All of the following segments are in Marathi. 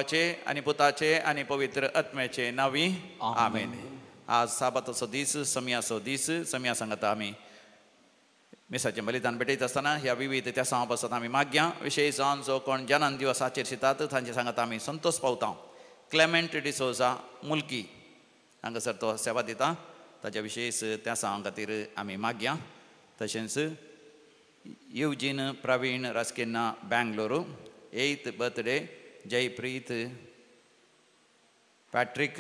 देवाचे आणि पुताचे आणि पवित्र आत्म्याचे नावी आमेन. आज साबाताचो दीस समयाचो दीस समया सांगता आमी मिसाचें बलिदान भेटयत आसतना ह्या विविध त्या सांग पासत आमी माग्या विशेश जावन जो कोण जनान दिवसाचेर शितात तांचे सांगता आमी संतोष पावता. क्लेमेंट डिसोजा मुल्की हांगासर तो सेवा दिता ताच्या विशेश त्या सांग खातीर आमी माग्या. तशेंच Eugene Praveen Rasquinha Bengaluru 8th birthday Jaypreet Patrick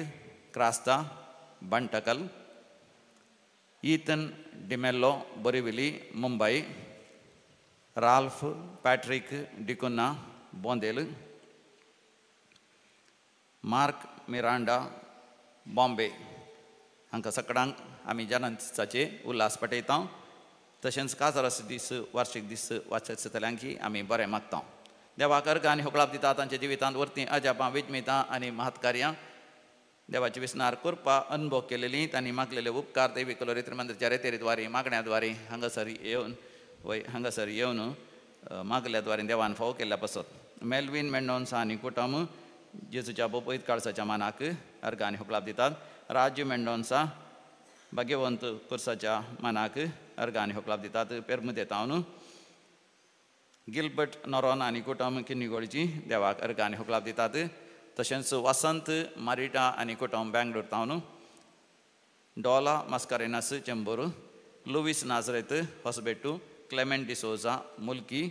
Crasta Bantakal Ethan D'Mello Borivali Mumbai Ralph Patrick D'Cunha Bondel Mark Miranda Bombay हांकां सगळ्यांक आमी जन्मदिसाचे उल्हास पटयता. तशेंच काजरास दीस वार्षिक दीस वाचतल्यांकी आमी बरें मागता. देवाक अर्घ आनी होकळाप दिता तांच्या जिवितांत वर्ती अजापां विजमितां आनी महत्कार्यां देवाची विस्नार कृपा अनुभव केलेली तांणी मागलेले उपकार दैवी कलोरित्र मंदिराच्या रेतेरीद्वारे मागण्याद्वारे हांगासर येवन मागल्या द्वारे देवान फावो केल्ल्या पासत मेल्विन मेंडोन्सा आनी कुटुंब जेजूच्या बोपयत काळसाच्या मानाक अर्घ आनी होकळाप दितात. राजू मेंडोन्सा भाग्यवंत कुर्साच्या मानाक अर्घ आनी होकळाप दितात. पेरमुदेतावन गिल्बर्ट नॉरोन आनी कुटुंब किन्नीगोळची देवाक अर्घ आनी होकळाप दितात. तशेंच वसंत मारिटा आनी कुटुंब बेंगलोर तावन डॉला मास्कारेनास चेंबूर लुईस नाझरेत हॉस्बेटू क्लेमेंट डिसोजा मुल्की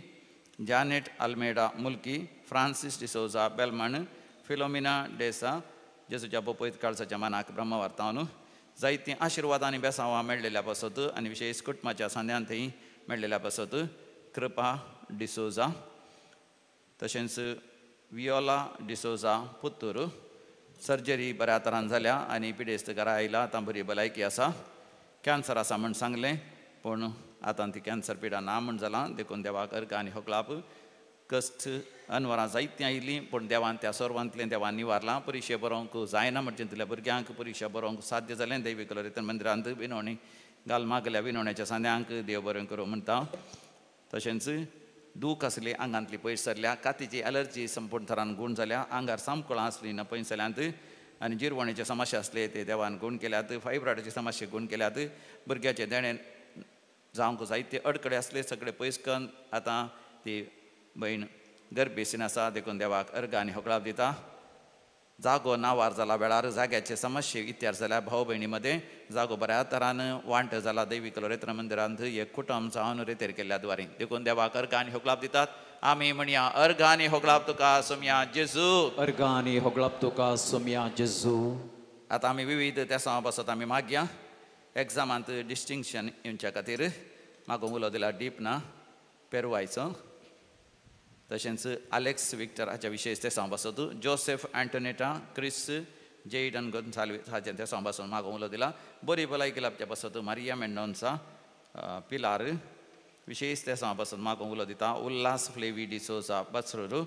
जानेट अल्मेडा मुल्की फ्रांसीस डिसोजा बेलमण फिलोमिना डेसा जेजूच्या बोपयत काळसाच्या मानाक ब्रह्मवार्तावन जायतीं आशिर्वाद आनी बेसांवां मेळ्ळेल्या पासत आनी विशेश कुटुंबाच्या सांद्यांतय मेळ्ळेल्या पासत कृपा डिसोजा तशेंच वियोला डिसोजा पुत्तूर सर्जरी बऱ्या तरान जाल्या आनी पिडेस्त घरा आयला आतां बरी भलायकी आसा. कॅन्सर आसा म्हूण सांगलें पूण आतां ती कॅन्सर पिडा ना म्हूण जालां. देखून देवाक अर्घ आनी होकळाप कश्ट अनवरां जायतीं आयलीं पूण देवान त्या सर्वांतलें देवान निवारलां. परिक्षा बरोवंक जायना म्हणचे तुल्या भुरग्यांक परिक्षा बरोवंक साध्य जालें. दैवी कलोरित्र मंदिरांत विनवणी घाल मागल्या विनवण्याच्या सांद्यांक देव बरें करूं म्हणटा. तशेंच दूख आसली आंगांतली पयस सरल्या कातीची एलर्जी संपूर्ण तरान गूण जाल्या. आंगार सामकोळां आसलीं न पयस जाल्यांत आनी जिरवणेचे समस्या आसले ते देवान गूण केल्यात. फायब्रॉयडाचे समस्या गूण केल्यात. भुरग्याचे देणे जावंक जायते अडखळे आसले सगळे पयस करून आतां ती भयण गर्भेसीन आसा. देखून देवाक अर्घ आनी होकळाप दिता. जागो नावार जाला वेळार जाग्याचे समस्या इत्यार जाल्या भाव भयणी मदें जागो बऱ्या तरान वांट जाला. दैवी कलोरित्र मंदिरांत एक कुटुंब जावन रेतेर केल्ल्या द्वारे देखून देवाक अर्घ आनी होकळाप दितात. आमी म्हणया अर्घ आनी होकळाप तुका सोम्या जेजू. अर्घ आनी होकळाप तुका सोम्या जेजू. आतां आमी विविध त्या सांग पासत आमी मागया एग्जामांत डिस्टिंक्शन येवच्या खातीर म्हाका उलो दिला डीप ना पेरवायचो. तशेंच आलेक्स विक्टर हाच्या विशेश ते सांग पासत जोसेफ एंटोनेटा क्रिस जेडन गोन्साल्वीस हाचे ते सांग पासून म्हाका उलो दिला. बरी भलायकी लाभच्या पासत मारिया मेंडोन्सा पिलार विशेश ते सांग पासून म्हाका उलो दिता. उल्हास फ्लेवी डिसोजा बसरूर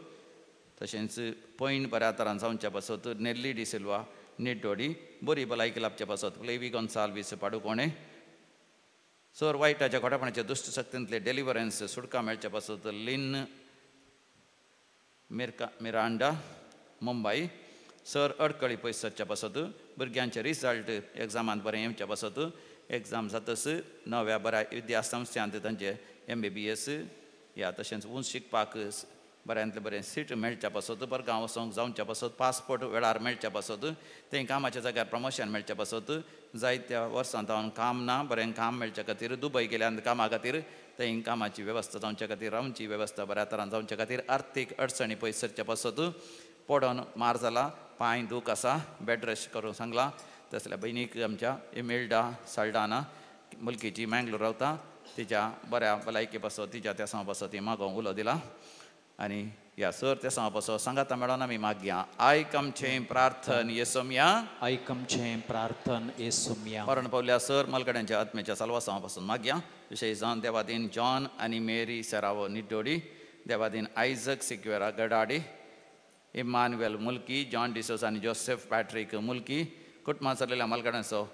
तशेंच पैण बऱ्या तरान जावच्या पासत नेल्ली डिसिल्वा निड्डोडी बरी भलायकी लाभच्या पासत फ्लेवी गोन्साल्वीस पाडुकोणे सर वायटाच्या खोटेपणाच्या दुश्ट शक्तींतले डेलिव्हरन्स सुटका मेळच्या पासत लिन मिरांडा मुंबई सर अडकळी पयस सरच्या पासत भुरग्यांचे रिजल्ट एग्जामांत बरें येवच्या पासत एग्जाम जातस नव्या बऱ्या विद्या संस्थांत तांचे MBBS या तशेंच उंच शिकपाक बऱ्यांतले बरें सीट मेळच्या पासत परगांव वचोंक जावच्या पासत पासपोर्ट वेळार मेळच्या पासत तें कामाच्या जाग्यार प्रमोशन मेळच्या पासत जायत्या वर्सांत हांव काम ना बरें काम मेळच्या खातीर दुबय गेल्यान कामा खातीर थंय कामाची वेवस्था जावच्या खातीर रावची वेवस्था बऱ्या तरान जावच्या खातीर आर्थीक अडचणी पयस सरच्या पासत पडोन मार जाला पांय दूख आसा बेड रेस्ट करूंक सांगलां. तसल्या भयणीक आमच्या इमेल्डा साल्डाना मुल्कीची मँगलोर रावता तिच्या बऱ्या भलायकी पासत तिच्या त्या सांग पासत म्हाका उलो दिला. आनी ह्या सर त्या सांग पासत सांगाता मेळोन आमी मागया आयकमचें प्रार्थन येसोम्या आयकमचें प्रार्थन येसोम्या. मरण पावल्या सर मलगड्यांच्या आत्म्याच्या साल्वा सांग पासून मागया. विशेश जावन देवादीन जॉन आनी मेरी सेरावो निड्डोडी देवादीन Isaac Sequeira Gadadi Emmanuel Mulki John D'Souza आनी जोसेफ पॅट्रिक मुल्की कुटुंबांत सरलेल्या मलगड्यांचो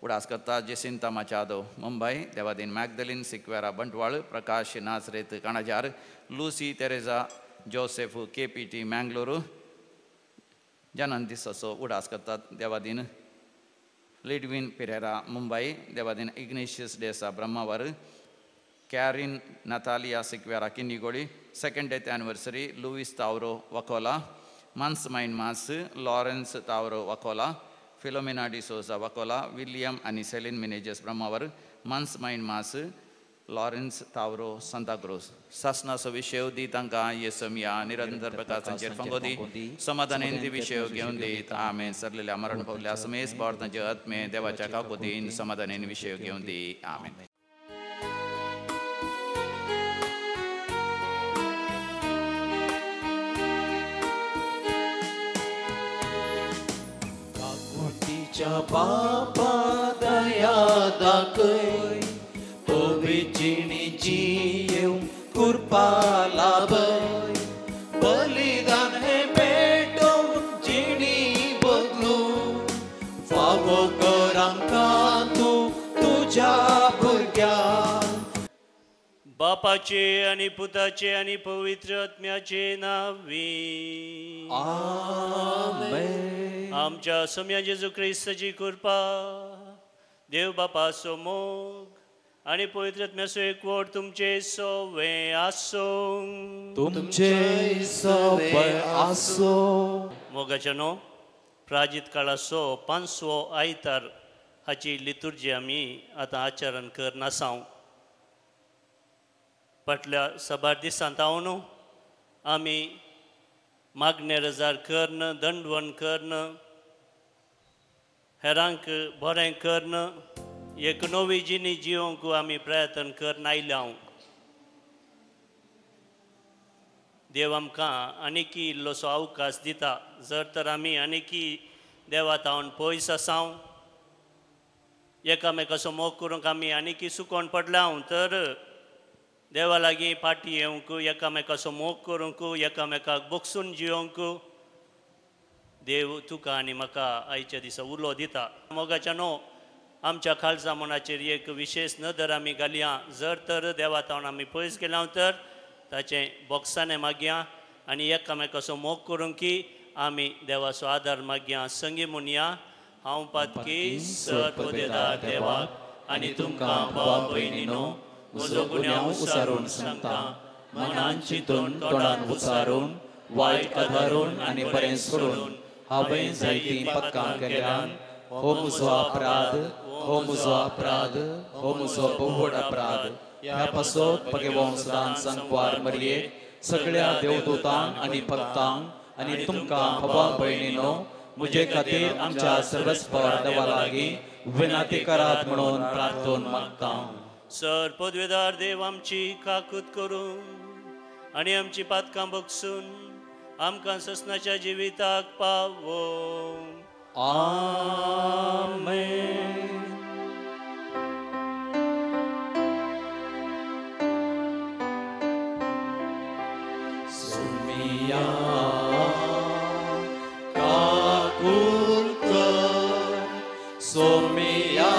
उडास करता. जेसिंता माचादो मुंबई देवादीन Magdalene Sequeira Bantwal Prakash Nazareth Kanajar Lucy Teresa Joseph KPT Mangaluru जन्म दीस असो उडास करतात. देवादीन लिडविन पेरेरा मुंबई, देवादीन Ignatius D'Sa Brahmavar, Karin Natalia Sequeira Kinnigoli, 2nd death anniversary Louis Tauro Vakola, month's mind mass Lawrence Tauro Vakola, Philomena D'Souza Vakola, William आणि salient मिनेजेस Brahmavar, मन्स mind mass Lawrence तावरो Santacruz. शासनाचो विषय दी तांकां येसमिया निरंतर प्रकाशांचेर फंगोदी समाधानेंती विषय घेवन दीत. आमेन. सरलेल्या मरण पावल्या समेस बाळतांचे आत्मे देवाच्या काकुतीन समाधानेन विषय घेवन दी. आमेन. काकुतीच्या बापा दया दाखय, पविचिणीची येऊ कृपा लाभय, बलिदान हे भेटो जिणी बदलू, फावो कर आमकां तू तुझ्या भुरग्याक. बापाचे आणि पुताचे आणि पवित्र आत्म्याचे नावी. आमेन. आमच्या सम्या जेजू ख्रिस्ताची कृपा, देव बापाचो मोग आणि पवित्र आत्म्याचो एकवट तुमचे सवे आसो. तुमचे सवय आसो. मोगाच्या नो प्राजीत काळाचो 5वो आयतार हाची लितुर्जी आमी आतां आचरण करना आसाव. फाटल्या सबार दिसांत हांव आमी मागणे रजार करन, दंडवण करन, हेरांक बरें करन, एक नवी जिणी जिवंक आमी प्रयत्न करन आयल्या. देव आमकां आनीकी इल्लोसो अवकाश दिता. जर तर आमी आनीकी देवा तावन पयस आसाव, एकामेकाचो मोग करूंक आमी आनीकी सुकोवन पडल्या, तर देवा लागीं फाटी येवंक, एकामेकाचो मोग करूंक, एकामेकाक बोगसून जिवंक देव तुका आनी म्हाका आयच्या दिसा उलो दिता. मोगाच्या नो आमच्या खालसा मनाचेर एक विशेष नदर आमी घालया. जर तर देवा तावन आमी पयस गेल्या तर ताचें बोगसाणें मागया आनी एकामेकाचो मोग करूंक आमी देवाचो आदार मागया. संगी म्हणया, हांव पातकी सर्वदेदार देवाक आनी तुमकां भावा भयणीनो म्हजो गुन्यांव उसारून सांगता. मनान चिंतून तोंडान उसारून वायट आदारून आनी बरें सोडून हांवें जायतीं पथकां केल्यान हो म्हजो अपराध, हो म्हजो अपराध, हो म्हजो बहुवड अपराध. ह्या पासत पगे वंशदान सांकवार मरये सगळ्या देवदूतांक आनी भक्तांक आनी तुमकां भावा भयणीनो म्हजे खातीर आमच्या सर्वस्पर देवा लागीं विनंती करात म्हणून प्रार्थना मागता. सर पदवेदार देव आमची काकूत करून आनी आमची पातकां बगसून आमकां ससनाच्या जिविताक पावो. आमेन. सुमिया काकूत कर, सोमिया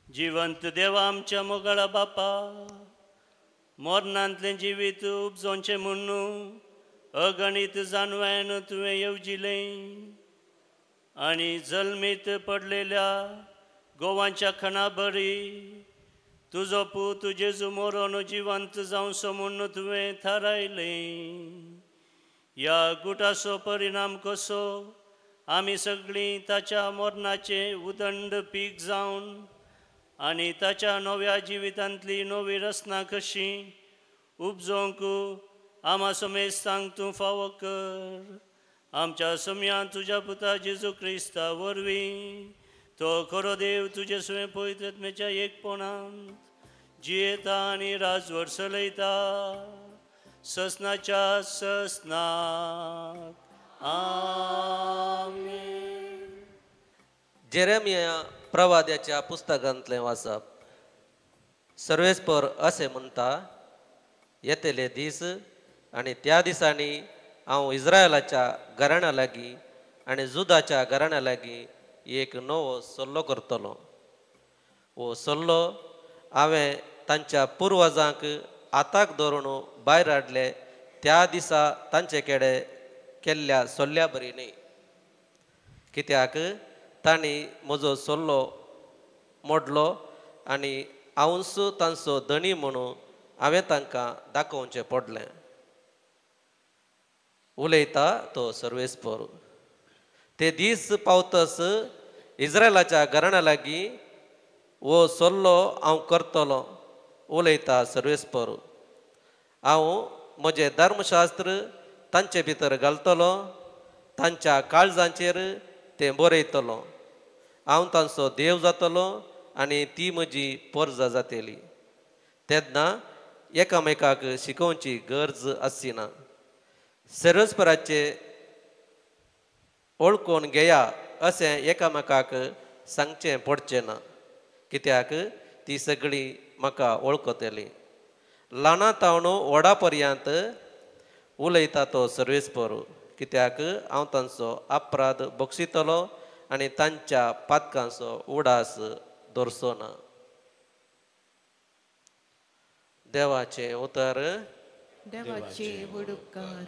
जिवंत देवा आमच्या मोगाळा बापा, मोरणांतलें जिवीत उपजोवचें म्हणून अगणित जानवें तुवें येवजिलें आनी जल्मीत पडलेल्या गोवांच्या खणा बरी तुजो पूत जेजू मोरोन जिवंत जावचो म्हूण तुवें थारायलें. ह्या गुटाचो परिणाम कसो आमी सगळीं ताच्या मोरणाचें उदंड पीक जावन आनी ताच्या नव्या जिवितांतली नवी रचना कशी उपजोवंक आमा समेत सांग तूं फावो कर. आमच्या सम्या तुज्या पुता जेजू क्रिस्ता वरवीं तो खरो देव तुजे सुवें पवित्र आत्म्याच्या एकपणांत जियेता आनी राजवट चलयता ससनाच्या ससनाक आमेन. जेरेमिया प्रवाद्याच्या पुस्तकांतले वाचप. सर्वेस्पर असे म्हणटा, येतेले दीस आनी त्या दिसांनी हांव इस्रायलाच्या घराण्या लागीं आनी जुदाच्या घराण्या लागीं एक नवो सल्लो करतलो. हो सल्लो हांवें तांच्या पुर्वजांक आताक धरून भायर हाडले त्या दिसा तांचे कडेन केल्ल्या सल्ल्या बरी न्ही. कित्याक तांणी म्हजो सल्लो मोडलो आनी हांवूच तांचो धणी म्हणून हांवें तांकां दाखोवचें पडलें. उलयता तो सर्वेस्पर. ते दीस पावतस इस्रायलाच्या घराण्या लागीं हो सल्लो हांव करतलो. उलयता सर्वेस्पर. हांव म्हजें धर्मशास्त्र तांचे भितर घालतलो, तांच्या काळजांचेर तें बरयतलो. हांव तांचो देव जातलो आनी ती म्हजी परजा जातली. तेन्ना एकामेकाक शिकोवची गरज आसची ना. सर्वेस्पराचे ओळखून घेया अशें एकामेकाक सांगचें पडचें ना, कित्याक ती सगळीं म्हाका वळखतली. ल्हाना तावन व्हडा पर्यंत उलयता तो सर्वेस्पर, कित्याक हांव तांचो अपराध बक्षितलो आनी तांच्या पातकांचो उडास दवरचो ना. देवाचें उतर. देवाचे वडुपकार.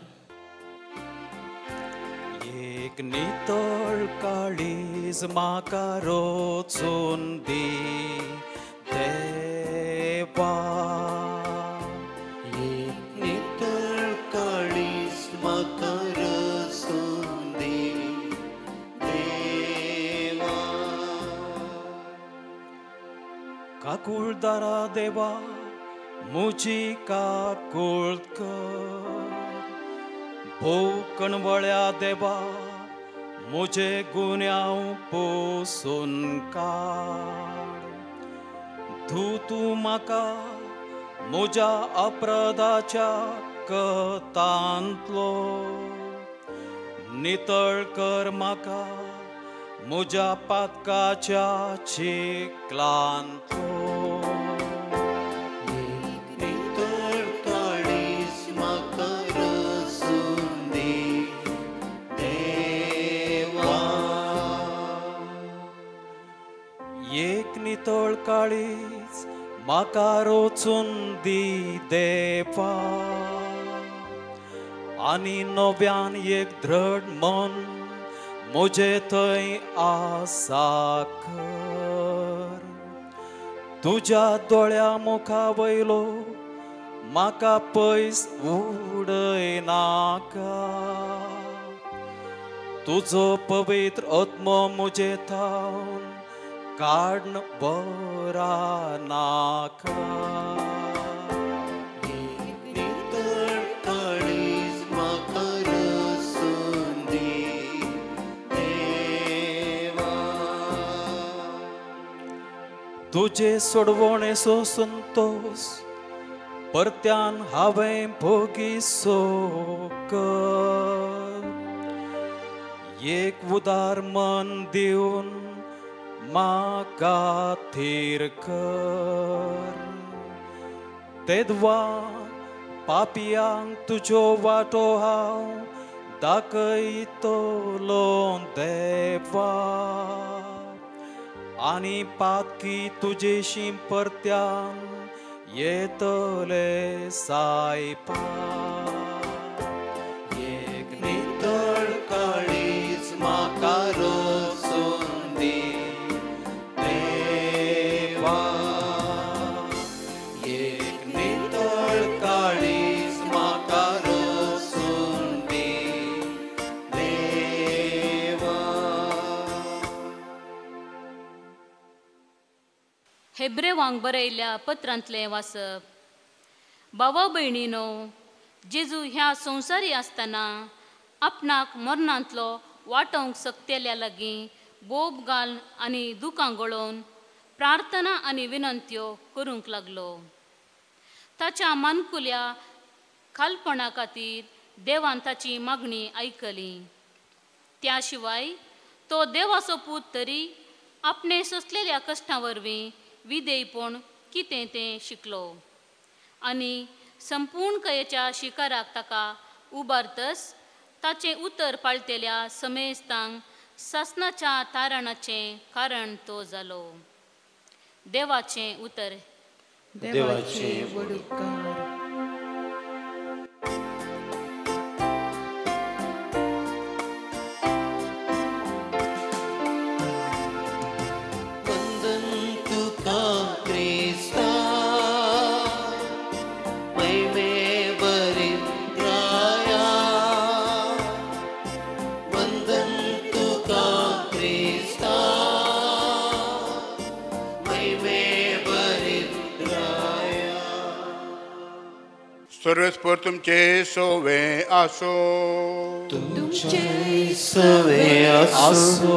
एक नितळ काळीज म्हाका रोचून दी देवा. एक नितळ काळीज म्हाका रोचून दी देवा. काकुळदारा देवा मुजी काकुळ कर. भोव कणवळ्या देवा मुजे गुन्यांव पुसून काड. धू तूं म्हाका म्हज्या अपराधाच्या कतांतलो. नितळ कर म्हाका म्हज्या पातकाच्या चिखलांतलो. नितळ काळीज म्हाका रोचून दी देवा. एक नितळ काळीज म्हाका रोचून दी देवा. आनी नव्यान एक दृढ मन म्हजे थंय आसा कर. तुज्या दोळ्या मुखा वयलो म्हाका पयस उडय नाका. तुजो पवित्र आत्मो म्हजे थावन काडन बरा नाका. नितळ काळीज म्हाका रोचून दी देवा. तुजे सोडवणेचो संतोष परत्यान हांवें भोगिसो कर. एक उदार मन दिवन म्हाका थीर कर. तेदवा पापियांक तुजो वाटो हांव दाखयतलो देवा. आनी पातकी तुजेशी परत्यान येतले सायपा. एक नितळ काळीज म्हाका रोचून दी देवा. एक नितळ काळीज म्हाका रोचून दी देवा. हेब्रेवांक बरयल्ल्या पत्रांतलें वाचप. भावा भयणीनो, जेजू ह्या संवसारी आसतना आपणाक मरणांतलो वाटोवंक सकतेल्या लागीं बोब घाल आनी दुखां गळोवन प्रार्थना आनी विनंत्यो करूंक लागलो. ताच्या मानकुल्या खालपणा खातीर देवान ताची मागणी आयकली. त्या शिवाय तो देवाचो पूत तरी आपणे सोंसलेल्या कश्टां वरवीं विधेयपण कितें तें शिकलो आनी संपूर्ण कयेच्या शिकाराक ताका उबारतस ताचें उतर पाळटेल्या समेस्तांक सासणाच्या तारणाचें कारण तो जालो. देवाचें उतर. देवाचे वडुकार. वंदन तुका क्रिस्ता महिमे बरी राया. वंदन तुका क्रिस्ता महिमे बरी राया. सर्वस्पर तुमचे सोवे आसो. तुमचे सवे आसो.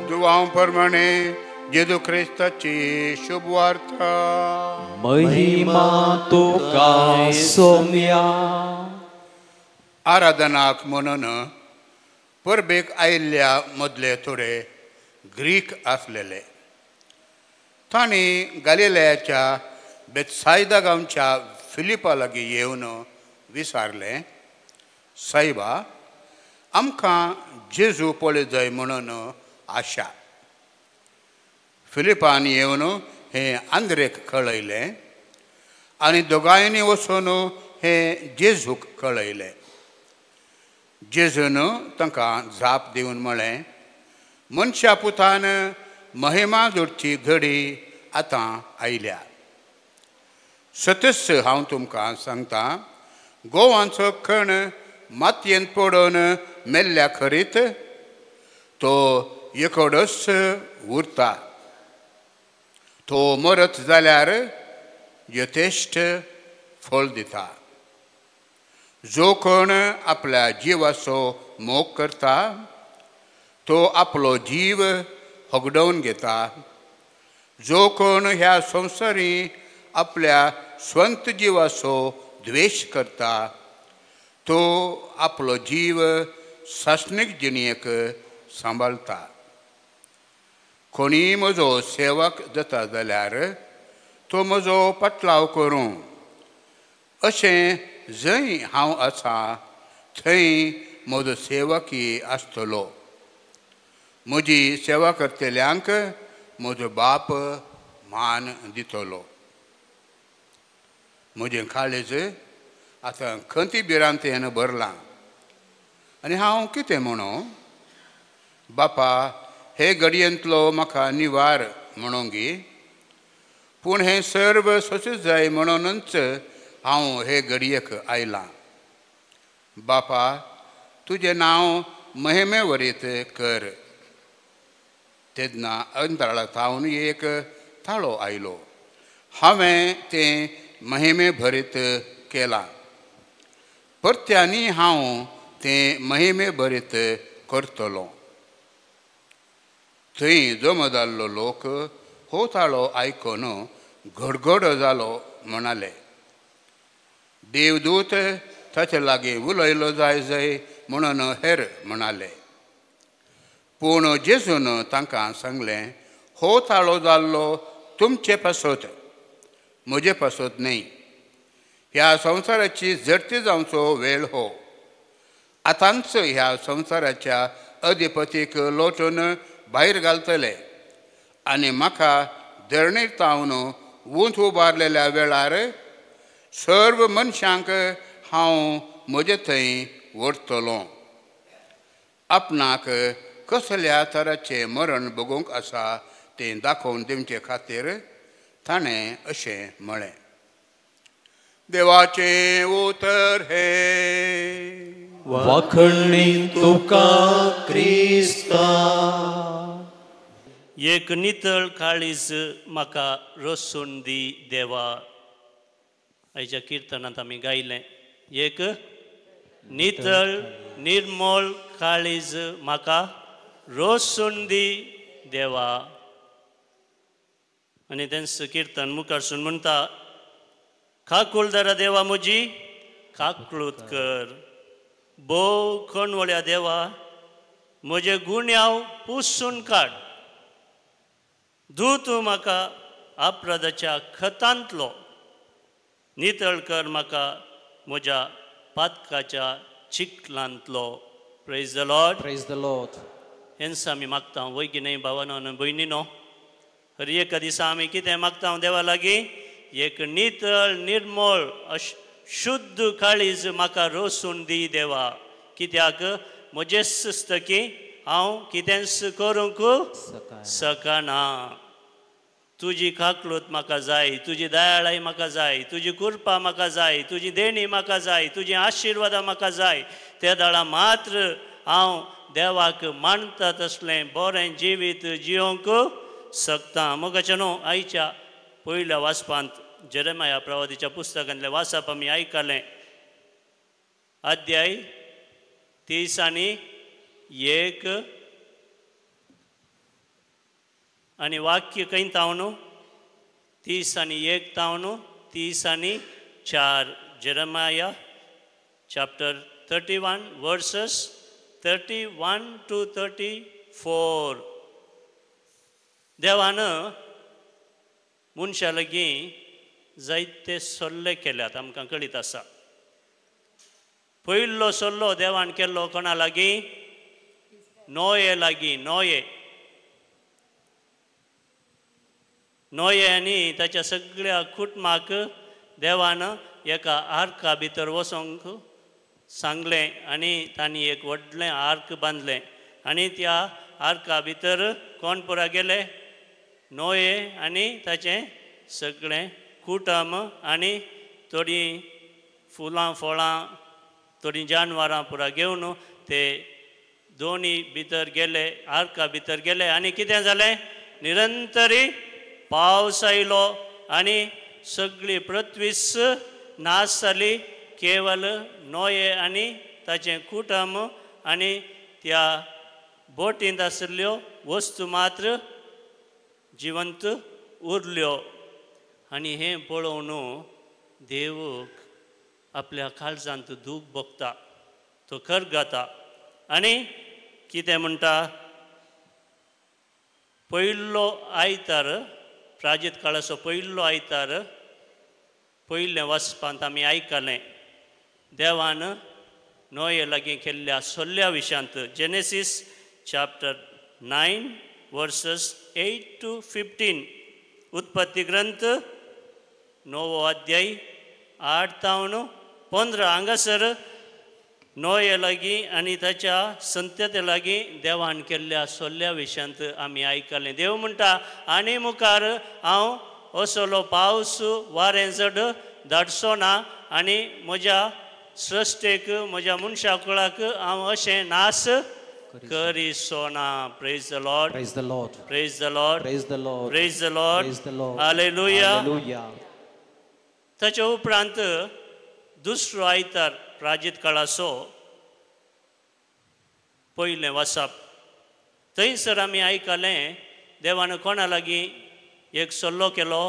दुआओं प्रमाणे जेजू ख्रिस्ताची शुभ वार्ता. महिमा तुका सोम्या. आराधनाक म्हणून परबेक आयिल्ल्या मदले थोडे ग्रीक आसलेले. तांणी गलिलयाच्या बेतसायदा गांवच्या फिलिपा लागीं येवन विचारलें, सायबा, आमकां जेजू पळय जाय म्हणून आशा. फिलिपान येवन हें आंद्रेक कळयलें आनी दोगांयनी वचून हें जेजूक कळयलें. जेजून तांकां जाप दिवन म्हळें, मनशा पुतान महिमा जोडची घडी आतां आयल्या. सतच हांव तुमकां सांगतां, गोवांचो कण मातयेंत पडून मेल्ल्या खरीत तो एकोडच उरता. तो मरत जाल्यार यथेश्ट फळ दिता. जो कोण आपल्या जिवाचो मोग करता तो आपलो जीव होगडोवन घेता. जो कोण ह्या संवसारी आपल्या स्वंत जिवाचो द्वेश करता तो आपलो जीव सासणीक जिणेक सांबाळटा. कोणी म्हजो सेवक जाता जाल्यार तो म्हजो पटलाव करूं. अशें जंय हांव आसां थंय म्हजो सेवकी आसतलो. म्हजी सेवा करतल्यांक म्हजो बाप मान दितलो. म्हजें काळीज आतां खंती भिरांतेन भरलां आनी हांव कितें म्हणो? बापा, हे घडयेंतलो म्हाका निवार म्हणूंक गी, पूण हें सर्व सोंसूं जाय म्हणूनच हांव हे घडयेक आयलां. बापा, तुजें नांव महिमे वरीत कर. तेन्ना अंतराळांतावन एक ताळो आयलो. हांवें तें महिमे भरीत केलां. परत्यांनी हांव तें महिमे भरीत करतलों. थंय जमा जाल्लो लोक हो ताळो आयकून घडघड जालो म्हणाले. देवदूत ताचे लागीं उलयलो जाय म्हणून हेर म्हणाले. पूण जेजून तांकां सांगलें, हो ताळो जाल्लो तुमचे पासत, म्हजे पासत न्ही. ह्या संवसाराची झडती जावचो वेळ हो. आतांच ह्या संवसाराच्या अधिपतीक लोटून भायर घालतले आनी म्हाका धरणीर तावन वूंत उबारलेल्या वेळार सर्व मनशांक हांव म्हजे थंय व्हरतलों. आपणाक कसल्या तराचें मरण भोगूंक आसा तें दाखोवन दिवचे खातीर ताणें अशें म्हळें. देवाचें उतर हे. वाखणी तुका क्रिस्ता. एक नितळ काळीज म्हाका रोसून दी देवा. आयच्या किर्तनांत आमी गायलें, एक नितळ निर्मळ काळीज म्हाका रोसून दी देवा. आनी तेंच किर्तन मुखारसून म्हणटा काकुळदारा देवा म्हजी काकळूत कर भोव खणवळ्या देवा म्हजे गुन्यांव पुसून काड धू तूं म्हाका अपराधाच्या खतांतलो नितळ कर म्हाका म्हज्या पातकाच्या चिखलांतलो praise the lord Praise the Lord. हेंच आमी मागता वय की न्ही भावानो आनी भयणीनो हर एका दिसा आमी कितें मागता देवा लागीं एक नितळ निर्मळ शुद्ध काळीज म्हाका रोसून दी देवा कित्याक म्हजे सुस्तकी हांव कितेंच करूंक सकना तुजी काकळूत म्हाका जाय तुजी दयाळाय म्हाका जाय तुजी कृपा म्हाका जाय तुजी देणी म्हाका जाय तुजी आशिर्वादा म्हाका जाय त्या दाळा मात्र हांव देवाक मानता तसलें बरें जिवीत जियोंक शकता मोगाच्या न्हू आयच्या पयल्या वाचपांत जेरेमाया प्रवादीच्या पुस्तकांतलें वाचप आमी आयकलें अध्याय 30 आनी 1 आनी वाक्य खंय ताव न्हू 30 आनी 1 ताव न्हू 30 आनी 4 जेरेमाया chapter 31 verses 31 to 34 देवान मनशा लागीं जायते सल्ले केल्यात आमकां कळीत आसा पयलो सल्लो देवान केल्लो कोणा लागीं नोये लागीं नोये आनी ताच्या सगळ्या कुटुंबाक देवान एका आर्का भितर वचोंक सांगलें आनी तांणी एक व्हडलें आर्क बांदलें आनी त्या आर्का भितर कोण पुरा गेले नोये आनी ताचें सगळें कुटुंब आनी थोडीं फुलां फळां थोडीं जानवरां पुरा घेवन ते दोनी भितर गेले आर्का भितर गेले आनी कितें जालें निरंतरी पावस आयलो आनी सगळी पृथ्वीच नाश जाली केवल नोये आनी ताचें कुटुंब आनी त्या बोटींत आशिल्ल्यो वस्तू मात्र जिवंत उरल्यो आनी हें पळोवन देव आपल्या काळजांत दूख भोगता तो करगता आनी कितें म्हणटा पयलो आयतार प्राजीत काळाचो पयलो आयतार पयलें वाचपांत आमी आयकलें देवान नोये लागीं केल्ल्या सल्ल्या विशयांत जेनेसीस chapter 9 verses 8 to 15 उत्पत्ती ग्रंथ 9 अध्याय 8 तावन 15 हांगासर नोये लागीं आनी ताच्या संतते लागीं देवान केल्ल्या सल्ल्या विशयांत आमी आयकलें देव म्हणटा आनी मुखार हांव असलो पावस वारें चड धाडचो ना आनी म्हज्या सृश्टेक म्हज्या मनशा कुळाक हांव अशें नाश करिसोना praise the lord Praise the Lord. Praise the lord Praise the Lord. Praise the lord Praise the Lord. Hallelujah Hallelujah. ताच्या उपरांत दुसरो आयतार प्राजीत काळाचो पयलें वाचप थंयसर आमी आयकलें देवान कोणा लागीं एक सल्लो केलो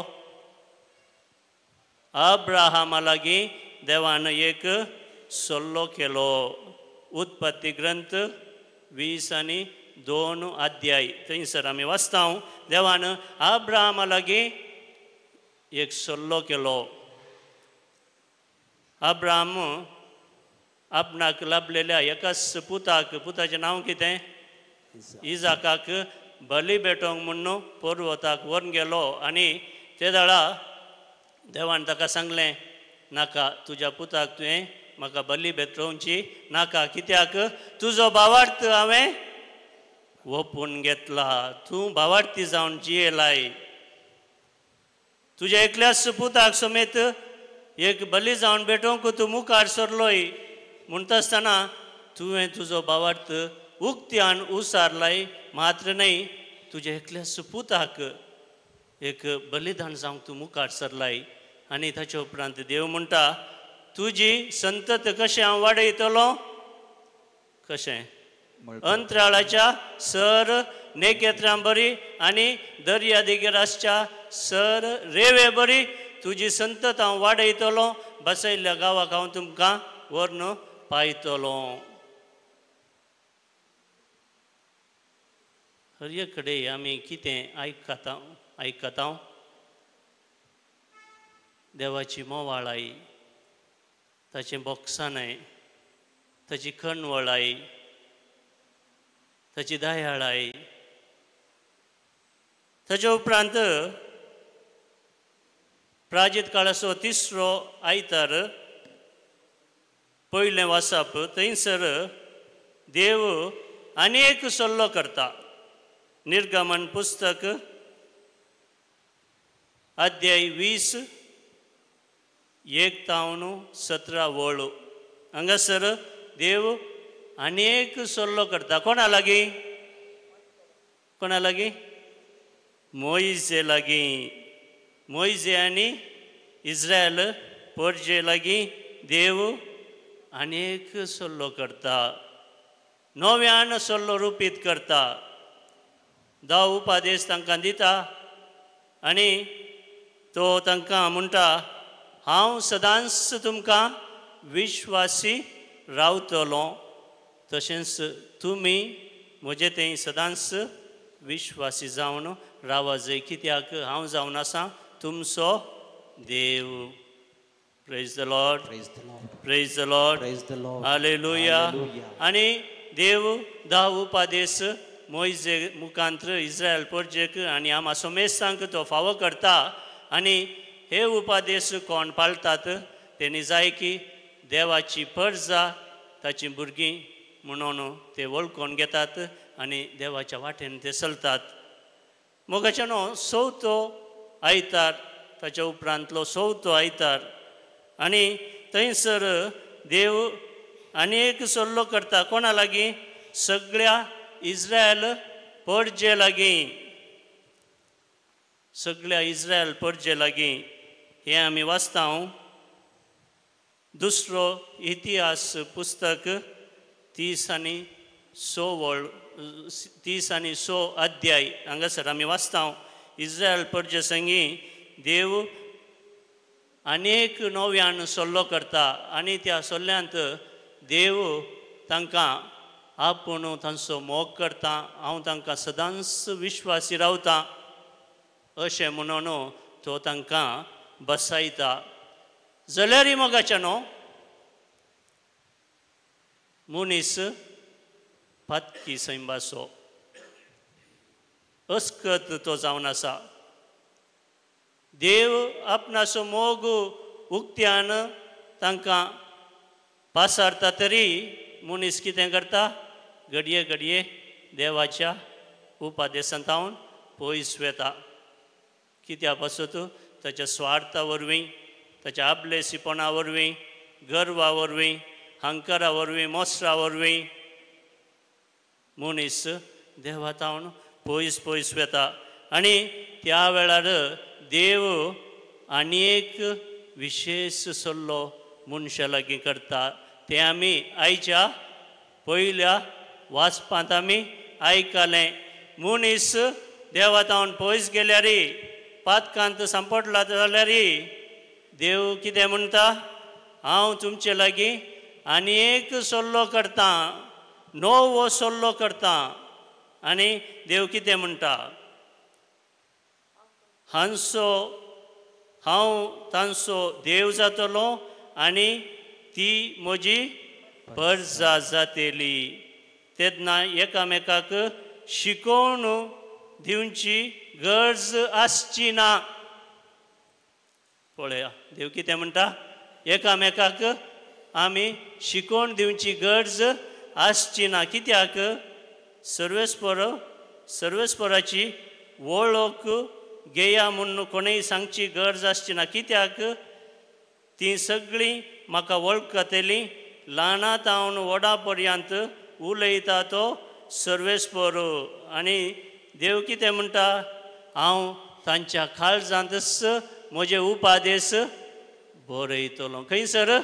अब्राहामा लागीं देवान एक सल्लो केलो उत्पत्ती ग्रंथ 20 आनी 2 अध्याय थंयसर आमी वाचता देवान अब्राहामा लागीं एक सल्लो केलो अब्राहम आपणाक लाभलेल्या एकाच पुताचें नांव कितें इजाकाक बली भेटोवंक म्हणून पर्वताक व्हरून गेलो आनी ते दाळा देवान ताका सांगलें नाका तुज्या पुताक तुवें म्हाका बली भेटोवची नाका कित्याक तुजो भावार्थ हांवें ओपून घेतला तूं भावार्थी जावन जियेलाय तुज्या एकल्याच पुताक समेत एक बली जावन भेटोवंक तूं मुखार सरलोय म्हणटा आसतना तुवें तुजो भावार्थ उक्त्यान उसारलाय मात्र न्हय तुज्या एकल्याच पुताक एक बलिदान जावंक तूं मुखार सरलाय आनी ताचे उपरांत देव म्हणटा तुजी संतत कशें हांव वाडयतलो कशें अंतराळाच्या सर नेकेत्रां बरी आनी दर्या देगेर आसच्या सर रेवे बरी तुजी संतत हांव वाडयतलो बसयल्ल्या गांवाक हांव तुमकां व्हरून पायतलो. हर एक कडेन आमी कितें आयकता देवाची मोवाळाय, ताचें बोगसाणय, ताची खणवळाय, ताची दयाळाय. ताचे उपरांत प्राजीत काळाचो तिसरो आयतार पयलें वाचप थंयसर देव आनीक सल्लो करता. निर्गमन पुस्तक अध्याय 20 1-17 वळू. हांगासर देव आनीक सल्लो करता. कोणा लागीं? मोइजे लागीं. मोइजे आनी इस्रायल परजे लागीं देव आनीक सल्लो करता. नव्यान सल्लो रुपीत करता. 10 उपादेश तांकां दिता आनी तो तांकां म्हणटा हांव सदांच तुमकां विश्वासी रावतलो तशेंच तुमी म्हजे थंय सदांच विश्वासी जावन रावा जंय कित्याक हांव जावन आसा तुमचो देव. Praise the lord. Praise the lord. Hallelujah. आनी देव 10 उपादेश मोइजे मुखांत्र इस्रायल परजेक आनी आमा सोमेसांक तो फावो करता. आनी हे उपादेश कोण पाळटात तेणी जाय की देवाची परजा ताची भुरगीं म्हणून ते वळखून घेतात आनी देवाच्या वाटेन ते चलतात. मोगाच्यानो 4थो आयतार ताच्या उपरांतलो 4थो आयतार आनी थंयसर देव आनीक सल्लो करता. कोणा लागीं? सगळ्या इस्रायल परजे लागीं. सगळ्या इस्रायल परजे लागीं. हे आमी वाचता. दुसरो इतिहास पुस्तक 30-6 अध्याय हांगासर आमी वाचता. इस्रायल परजे संगी देव आनीक नव्यान सल्लो करता आनी त्या सल्ल्यांत देव तांकां आपूण तांचो मोग करता. हांव तांकां सदांच विश्वासी रावता अशें म्हणून तो तांकां बसयता. जाल्यार मोगाच्यानो मनीस पातकी सैंबासो अस्कत तो जावन आसा. देव आपणाचो मोग उक्त्यान तांकां पासारता तरी मनीस कितें करता? घडये घडये देवाच्या उपादेशांत हांव पयस वेता. कित्या पासत? ताच्या स्वार्था वरवीं, ताच्या आपलेसीपणा वरवीं, गर्वा वरवीं, हंकारा वरवीं, मोसरा वरवीं मनीस देवातावन पयस पयस वेता. आनी त्या वेळार देव आनी एक विशेष सल्लो मनशा लागीं करता. ते आमी आयच्या पयल्या वाचपांत आमी आयकलें. मनीस देवातावन पयस गेल्यार पातकांत सांपडला जाल्यार देव कितें म्हणटा? हांव तुमचे लागीं आनी एक सल्लो करता, नवो सल्लो करता. आनी देव कितें म्हणटा? हांव तांचो देव जातलो आनी ती म्हजी परजा जातेली. तेन्ना एकामेकाक शिकोवन दिवची गरज आसची ना. पळया देव कितें म्हणटा? एकामेकाक आमी शिकोवन दिवची गरज आसची ना. कित्याक? सर्वेस्पराची वळख घेया म्हणून कोणेय सांगची गरज आसची ना. कित्याक? ती सगळीं म्हाका वळखतलीं. ल्हानांत हांव व्हडा पर्यंत उलयता तो सर्वेस्पर. आनी देव कितें म्हणटा? हांव तांच्या काळजांतच म्हजे उपादेश बरयतलो. खंयसर?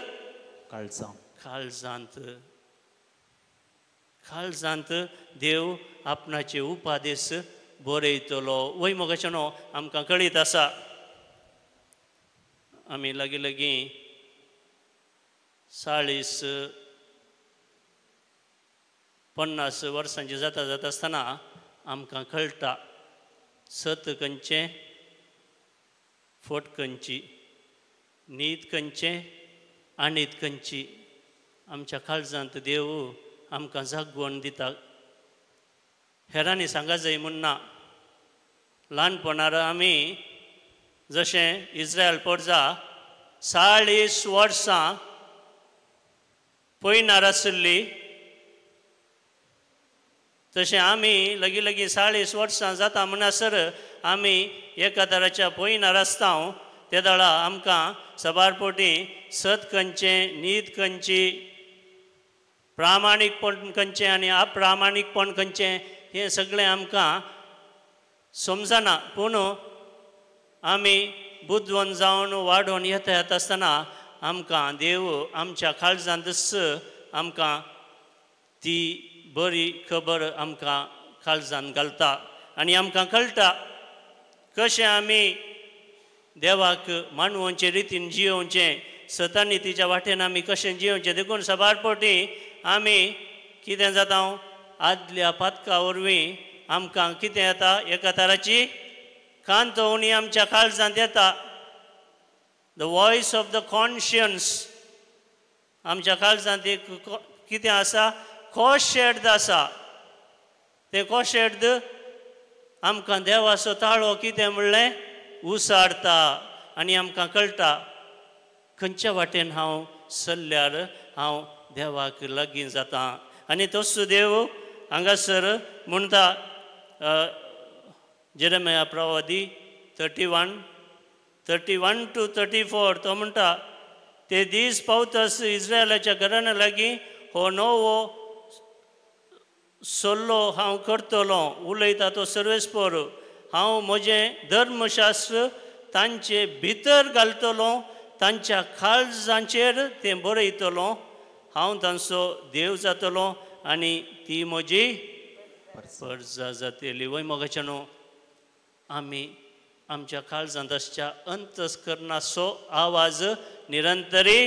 काळजांत देव आपणाचे उपादेश बरयतलो वैमोगाचे न्हू आमकां कळीत आसा. आमी लागीं लागीं 40-50 वर्सांची जाता आसतना आमकां कळटा सत खंयचें फट खंयची न्हीद खंयचें आनीत खंयची. आमच्या काळजांत देव आमकां जागवण दिता. हेरांनी सांगा जाय म्हूण ना. ल्हानपणार आमी जशें इस्रायल परजा 40 वर्सां पयनार आसली तशें आमी लागीं लागीं 40 वर्सां जाता म्हणसर आमी एका तराच्या पयनार आसता. त्या दाळा आमकां सबारपोटी सत खंयचें न्हीद खंयची प्रामाणीकपण खंयचें आनी अप्रामाणीकपण खंयचें हें सगळें आमकां समजना. पूण आमी बुद्धवन जावन वाडोवन येता आसतना आमकां देव आमच्या काळजांत आमकां ती बरी खबर आमकां काळजांत घालता आनी आमकां कळटा कशें आमी देवाक मानवचे रितीन जियोवचें सतानितीच्या वाटेन आमी कशें जियोवचें. देखून सबारपोटी आमी कितें जाता आदल्या पातका वरवीं आमकां कितें येता एका तराची कांत उणी आमच्या काळजांत येता. The voice of the conscience आमच्या काळजांत एक कितें आसा कोशेड्द आसा. तें कोशेड्द आमकां देवाचो ताळो कितें म्हणलें उसारता आनी आमकां कळटा खंयच्या वाटेन हांव चल्ल्यार हांव देवाक लागीं जाता. आनी तोच देव हांगासर म्हणटा जेरेमिया प्रवादी 31-34 तो म्हणटा ते दीस पावतस इस्रायलाच्या घरान लागीं हो नवो सल्लो हांव करतलो उलयता तो सर्वेस्पर. हांव म्हजें धर्मशास्त्र तांचे भितर घालतलो तांच्या काळजांचेर तें बरयतलो. हांव तांचो देव जातलो आनी ती म्हजी परजा जातली. वैमोगाचे न्हू आमी आमच्या काळजांत आसच्या अंतस्करणाचो आवाज निरंतरी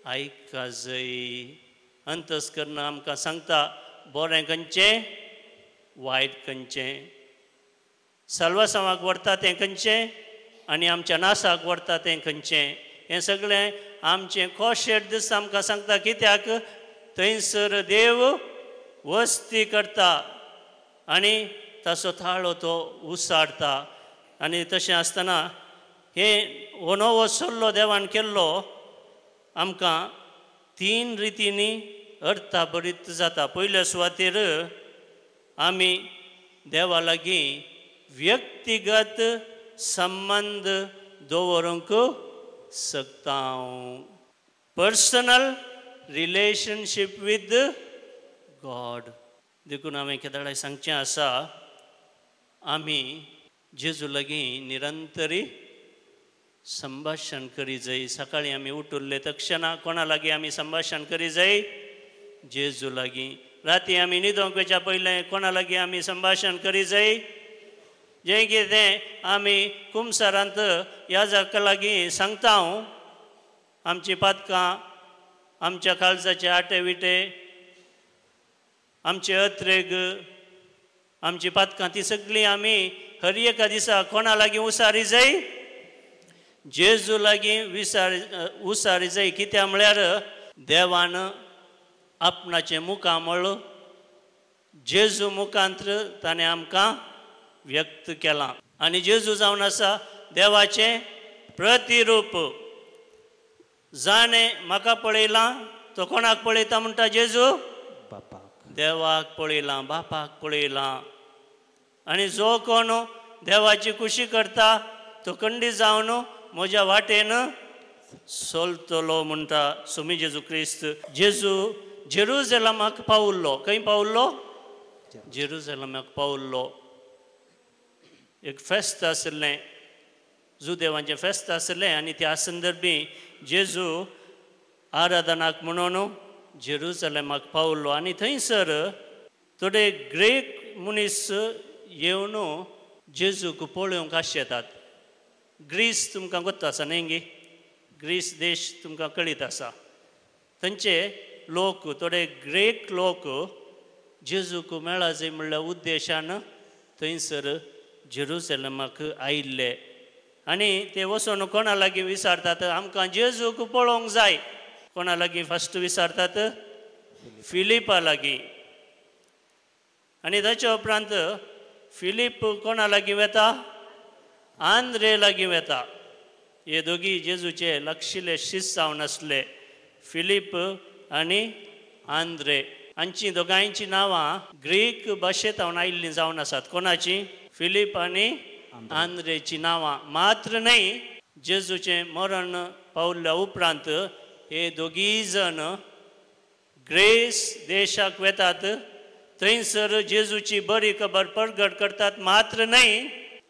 आयका जाय. अंतस्करण आमकां सांगता बरें खंयचें वायट खंयचें. साल्वासांवाक व्हरता तें खंयचें आनी आमच्या नासाक व्हरता तें खंयचें. हें सगळें आमचें कोशेड्द आमकां सांगता. कित्याक थंयसर देव वस्ती करता आनी ताचो ताळो तो उसारता. आनी तशें आसतना हो नवो सल्लो देवान केल्लो आमकां 3 रितींनी अर्थाभरीत जाता. पयल्या सुवातेर आमी देवा लागीं व्यक्तिगत संबंध दवरूंक शकता. Personal relationship with God. देखून हांवें केदाळे सांगचें आसा आमी जेजू लागीं निरंतरी संभाशण करी जाय. सकाळीं आमी उठुल्ले तक्षणा कोणा लागीं आमी संभाशण करी जाय जेजू लागीं. राती आमी न्हिदोंक वयच्या पयलें कोणा लागीं आमी संभाशण करी जाय जें कितें आमी कुमसारांत याजका लागीं सांगता. आमची पातकां आमच्या काळजाचे आटे विटे आमचे अत्रेग आमची पातकां ती सगळीं आमी हर एका दिसा कोणा लागीं उसारी जाय जेजू लागीं उसारी जाय. कित्याक म्हळ्यार देवान आपणाचें मुखामळ जेजू मुखांत्र ताणें आमकां व्यक्त केलां. आनी जेजू जावन आसा देवाचें प्रतिरूप. जाणें म्हाका पळयलां तो कोणाक पळयता म्हणटा जेजू देवाक पळयलां बापाक पळयलां. आनी जो कोण देवाची खुशी करता तो खंडीत जावन म्हज्या वाटेन चलतलो म्हणटा स्वामी जेजू क्रिस्त. जेजू जेरुझलेमाक पावल्लो. खंय पावल्लो? जेरुझलेमाक पावल्लो. एक फेस्त आसलें जुदेवांचें फेस्त आसलें आनी त्या संदर्भी जेजू आराधनाक म्हणून जेरुझलेमाक पावल्लो. आनी थंयसर थोडे ग्रीक मनीस येवन जेजूक पळोवंक आश येतात. ग्रीस तुमकां गोत्ता आसा न्ही गे, ग्रीस देश तुमकां कळीत आसा. थंयचे लोक थोडे ग्रेक लोक जेजूक मेळा जाय म्हणल्यार उद्देशान थंयसर जेरुसलेमाक आयिल्ले आनी ते वचून कोणा लागीं विचारतात आमकां जेजूक पळोवंक जाय. कोणा लागीं फस्ट विचारतात? फिलिपा लागीं. आनी ताच्या उपरांत फिलीप कोणा लागीं वता? आंद्रे लागीं वता. हे दोगी जेजूचे लागशिल्ले शिश्य जावन आसले, फिलीप आनी आंद्रे. हांची दोगांयची नांवां ग्रीक भाशेंतल्यान आयिल्लीं जावन आसात. कोणाची? फिलीप आनी आंद्रेची नांवां. मात्र न्हय, जेजूचें मरण पावल्ल्या उपरांत हे दोगी जण ग्रेस देशाक वेतात. थंयसर जेजूची बरी खबर प्रगट करतात. मात्र न्हय,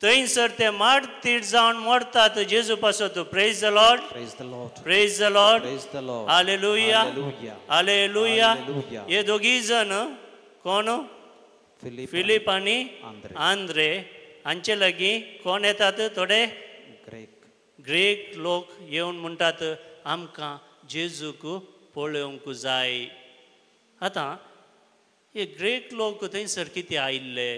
थंयसर ते मारतीड जावन मरतात जेजू पासत. Praise the lord, Praise the Lord. Praise the lord, Praise the Lord. Hallelujah, Hallelujah. Hallelujah. Hallelujah. हे दोगी जण कोण? फिलीप आनी Andre. आंद्रे. हांचे लागीं कोण येतात? थोडे Greek. ग्रीक लोक येवन म्हणटात आमकां जेजूक पळोवंक जाय. आतां हे ग्रीक लोक थंयसर कितें आयिल्ले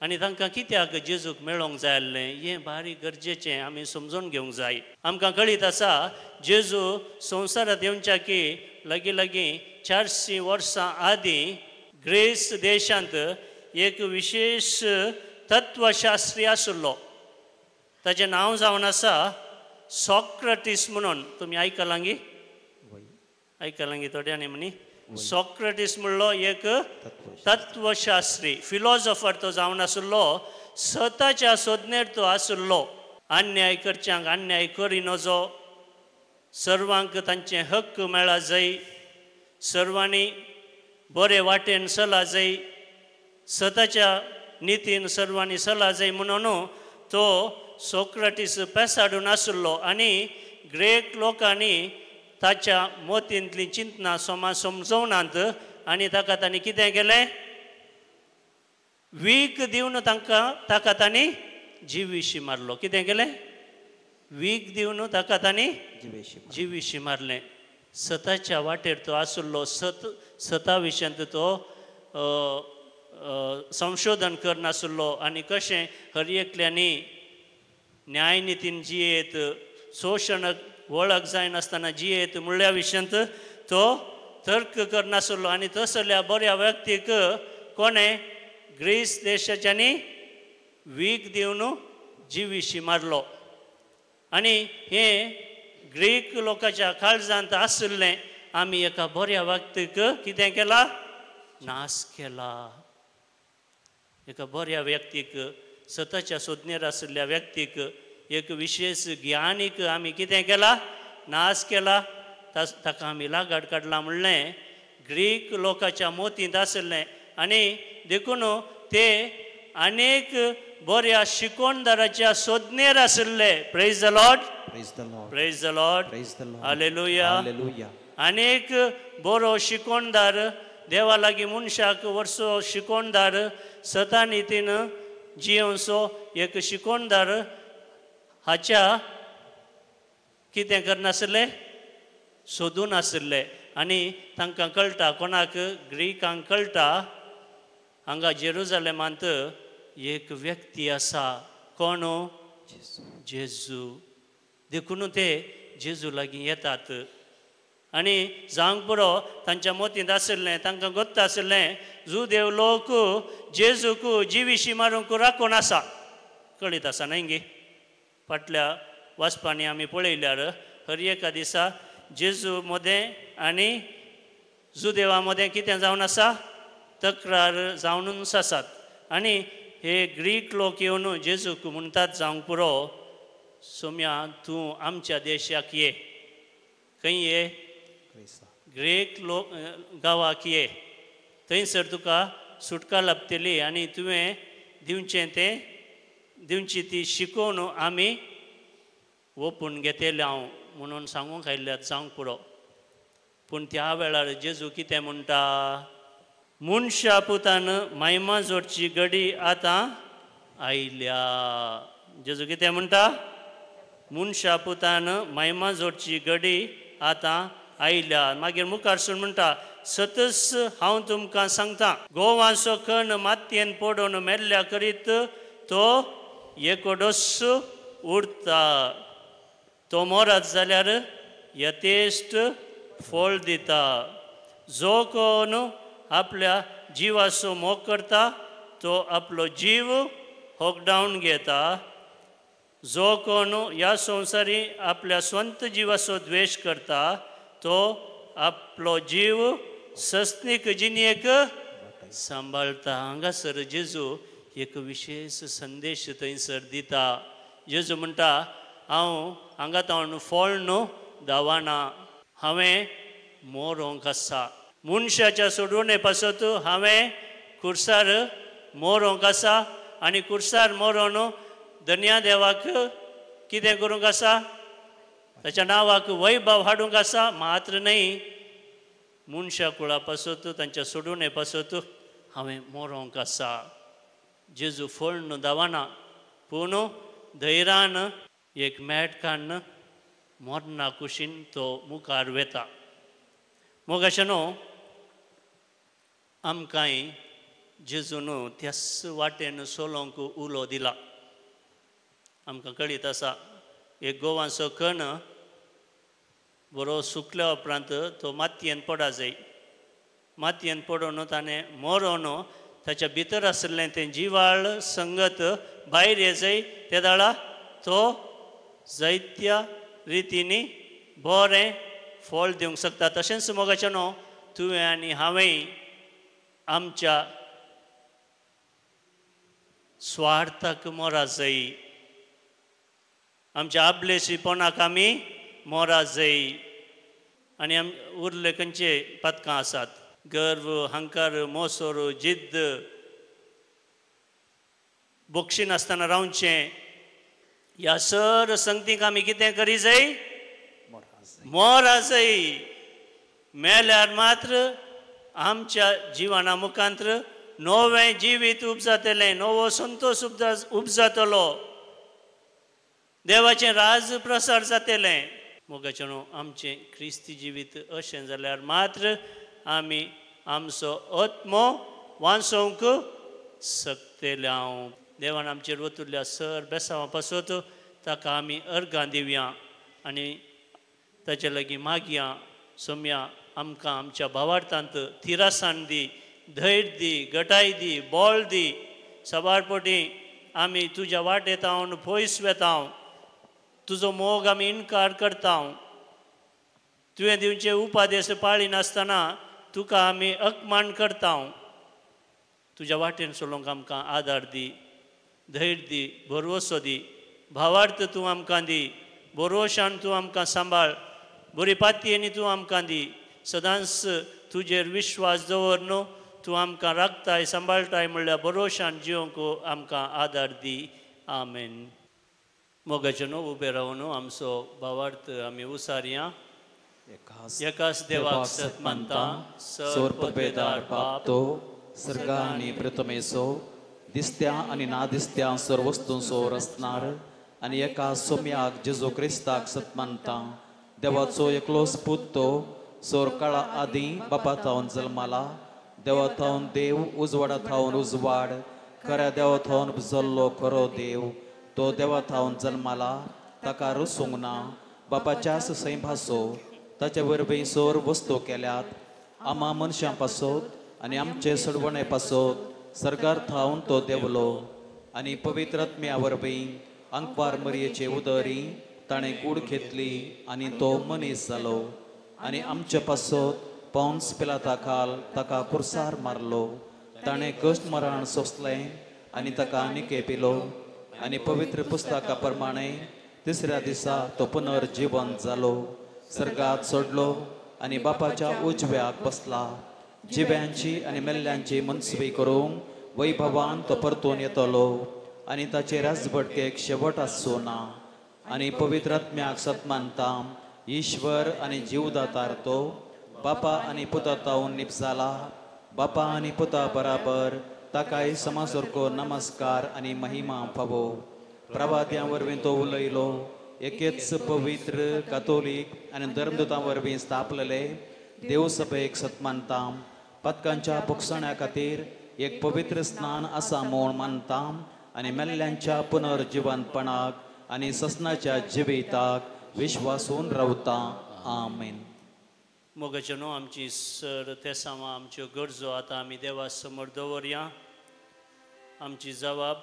आनी तांकां कित्याक जेजूक मेळोंक जाय आसलें हें बारीक गरजेचें आमी समजून घेवंक जाय. आमकां कळीत आसा जेजू संवसारांत येवच्या की लागीं 400 वर्सां आदीं ग्रेस देशांत एक विशेश तत्वशास्त्री आशिल्लो. ताचें नांव जावन आसा सॉक्रेटीस म्हणून. तुमी आयकलां गी? आयकलां गी थोड्यांनी म्हणी? सॉक्रेटीस म्हणलो एक तत्वशास्त्री, फिलॉसॉफर तो जावन आशिल्लो. स्वताच्या सोदनेर तो आशिल्लो. अन्याय करच्यांक अन्याय करी नजो, सर्वांक तांचे हक्क मेळा जाय, सर्वांनी बरे वाटेन चला जाय, स्वताच्या नितीन सर्वांनी चला जाय म्हणून तो सॉक्रेटीस पेसाडून आशिल्लो. आनी ग्रेक लोकांनी ताच्या मोतींतली चिंतना समजवनात आनी ताका तांणी कितें केलें? वीख दिवन ताका तांणी जिवीशी मारलो. कितें केलें? वीख दिवन ताका तांणी जिवीशी मारलें. स्वताच्या वाटेर तो आशिल्लो, स्वता विशयांत तो संशोधन करनाशिल्लो आनी कशें हर एकल्यांनी न्यायनितीन जियेत, शोशण वळख जायनासतना जियेत म्हणल्या विशयांत तो तर्क करनाशिल्लो. आनी तसल्या बऱ्या व्यक्तीक कोणें ग्रीस देशाच्यांनी वीख दिवन जिवीशी मारलो. आनी हें ग्रीक लोकांच्या काळजांत आशिल्लें आमी एका बऱ्या व्यक्तीक कितें केलां? नाश केला. एका बऱ्या व्यक्तीक, स्वताच्या सोदनेर आशिल्ल्या व्यक्तीक, एक विशेष ज्ञानीक आमी कितें केला? नाश केला. ताका आमी लागाड काडला म्हणलें ग्रीक लोकांच्या मोतींत आशिल्लें. आनी देखून ते अनेक बऱ्या शिकोणदाराच्या सोदनेर आशिल्ले. Praise the lord, Praise the Lord. Praise the lord, Praise the Lord. Hallelujah. Hallelujah. अनेक बरो शिकोणदार देवा लागीं मनशाक वर्सो शिकोणदार, स्वता नितीन जियोंचो एक शिकोणदार हाच्या कितें करनाशिल्ले? सोदून आशिल्ले. आनी तांकां कळटा, कोणाक? ग्रीकांक कळटा हांगा जेरुसलेमांत एक व्यक्ती आसा. कोण? जेजू. देखून ते जेजू लागीं येतात. आनी जावंक पुरो तांच्या मोतींत आशिल्लें, तांकां गोत्त आशिल्लें जुदेव लोक जेजूक जिवीशी मारूंक राखून आसा. कळीत आसा न्हय गे? फाटल्या वाचपांनी आमी पळयल्यार हर एका दिसा जेजू मदें आनी जुदेवा मदें कितें जावन आसा? तक्रार जावनूच आसात. आनी हे ग्रीक लोक येवन जेजूक म्हणटात जावंक पुरो सोम्या तूं आमच्या देशाक ये. खंय ये? ग्रीक गांवाक ये. थंयसर तुका सुटका लाभतली आनी तुवें दिवची ती शिकोवन आमी ओपून घेतले हांव म्हणून सांगूंक आयल्यात जावंक पुरो. पूण त्या वेळार जेजू कितें म्हणटा? मनशा पुतान महिमा जोडची घडी आतां आयल्या. जेजू कितें म्हणटा? मनशा पुतान महिमा जोडची घडी आतां आयल्या. मागीर मुखारसून म्हणटा सतस हांव तुमकां सांगता, गोवाचो कण मातयेन पडोवन मेल्ल्या करीत तो एकोडोस उरता. तो मोरात जाल्यार यथेश्ट फळ दिता. जो कोण आपल्या जिवाचो मोग करता तो आपलो जीव होगडावन घेता. जो कोण ह्या संवसारी आपल्या स्वंत जिवाचो द्वेश करता तो आपलो जीव सस्तीक जिणेक सांबाळटा. हांगासर जेजू एक विशेष संदेश थंयसर दिता. जेजू म्हणटा हांव हांगा तावन फळ न्हू दावाना, हांवें मोरोंक आसा. मनशाच्या सोडवणे पासत हांवें खुर्सार मोरोंक आसा आनी खुर्सार मोरोन धन्या देवाक कितें करूंक आसा? ताच्या नांवाक वैभव हाडूंक आसा. मात्र न्हय, मनशा कुळा पासत तांच्या सोडवणे पासत हांवें मोरोंक आसा. जेजू फळ न्हू दावाना, पूण धैर्यान एक मेटकान मोरना कुशीन तो मुखार वेता. मोगाशे न्हू आमकांय जेजून त्याच वाटेन सोलोंक उलो दिला. आमकां कळीत आसा एक गोवाचो कण बरो सुकल्या उपरांत तो मातयेन पडा जाय. मातयेन पडोवन ताणें मोरोन ताच्या भितर आसलें तें जिवाळ संगत भायर येजय. त्या दाळा तो जायत्या रितींनी बरें फळ दिवंक शकता. तशेंच मोगाचें न्हू तुवें आनी हांवें आमच्या स्वार्थाक मोरा जाय, आमच्या आपलेशीपणाक आमी मोरा जाय. आनी उरले खंयचे पथकां आसात? गर्व, हंकार, मोसोर, जिद्द, बोक्षी नासतना रावचें. ह्या सर संगतीक आमी कितें करी जाय? मोरा जाय. मेल्यार मात्र आमच्या जिवना मुखांतर नवें जिवीत उपजातलें, नवो संतोश उपजातलो, देवाचें राज प्रसार जातलें. मोगाचें न्हू आमचें क्रिस्ती जिवीत अशें जाल्यार मात्र आमी आमचो आत्मो वाचोवंक शकतले. हांव देवान आमचेर वतुरल्या सर बेसांवा पासत ताका आमी अर्गां दिवया आनी ताचे लागीं मागया. सोम्या आमकां आमच्या भावार्थांत तिरासान दी, धैर्य दी, गटाय दी, बोळ दी. सबारपोटी आमी तुज्या वाटेंत हांव पयस वेता, तुजो मोग आमी इन्कार करता. तुवें दिवचे उपादेश पाळी नासतना तुका आमी अपमान करता. तुज्या वाटेन चलोवंक आमकां आदार दी, धैर्य दी, भरवोसो दी. भावार्थ तूं आमकां दी, भरवशान तूं आमकां सांबाळ, बरी पातयेनी तूं आमकां दी. सदांच तुजेर विश्वास दवर न्हू, तूं आमकां राखताय, सांबाळटाय म्हणल्यार भरवशान जिवंक आमकां आदार दी. आमेन. मोगाचें न्हू उबे रावन आमचो भावार्थ आमी उसारया. एकाच देवाक सत मानता, सर्पभेदार बापतो, सर्गा आनी प्रथमेचो, दिसत्या आनी नादिसत्या सर्व वस्तूंचो रचणार आनी एका सोम्याक जेजू क्रिस्ताक सत मानता. देवाचो एकलोच पूत तो सोर काळा आदीं बापा थावन जल्माला. देवा थावन देव, उजवाडा थावन उजवाड, खऱ्या देवा थावन जल्लो खरो देव. तो देवा थावन जल्माला, ताका रुसूंक ना. बापाच्याच सै भासो, ताचे वरवीं सोर वस्तू केल्यात. आमा मनशां पासत आनी आमचे सडवणे पासत सर्गार थावन तो देवलो. आनी पवित्र आत्म्या वरवीं अंकवार मरयेचे उदरी ताणें कूड घेतली आनी तो मनीस जालो. आनी आमचे पासत पौंस पिलाता खाल ताका कुर्सार मारलो. ताणें कश्ट मरण सोंसलें आनी ताका निके पिलो. आनी पवित्र पुस्तका प्रमाणे तिसऱ्या दिसा तो पुनर्जीवन जालो, सर्गात सोडलो आनी बापाच्या उजव्याक बसला. जिव्यांची आनी मेल्ल्यांची मनसुबी करूंक वैभवान तो परतून येतलो. आनी ताचे राजभटकेक शेवट आसूं ना. आनी पवित्र आत्म्याक सत मानता, ईश्वर आनी जीवदातार तो, बापा आनी पुता तावन निपजाला. बापा आनी पुता बराबर ताकाय समासारको नमस्कार आनी महिमा फावो प्रभात्यां वरवीं तो उलयलो एकेच पवित्र कातोलीक आनी धर्मदुतां वरवीं स्थापलेले देव सभेक सत्मानतां पदकांच्या भुगसण्या खातीर एक पवित्र स्नान आसा म्हूण मानतां आनी मेल्ल्यांच्या पुनर्जिवंतपणाक आनी ससनाच्या जिविताक विश्वासून रावता आमेन. मोगाचे न्हू आमची सर ते सामा आमच्यो गरजो आतां आमी देवा समोर दवरया. आमची जबाब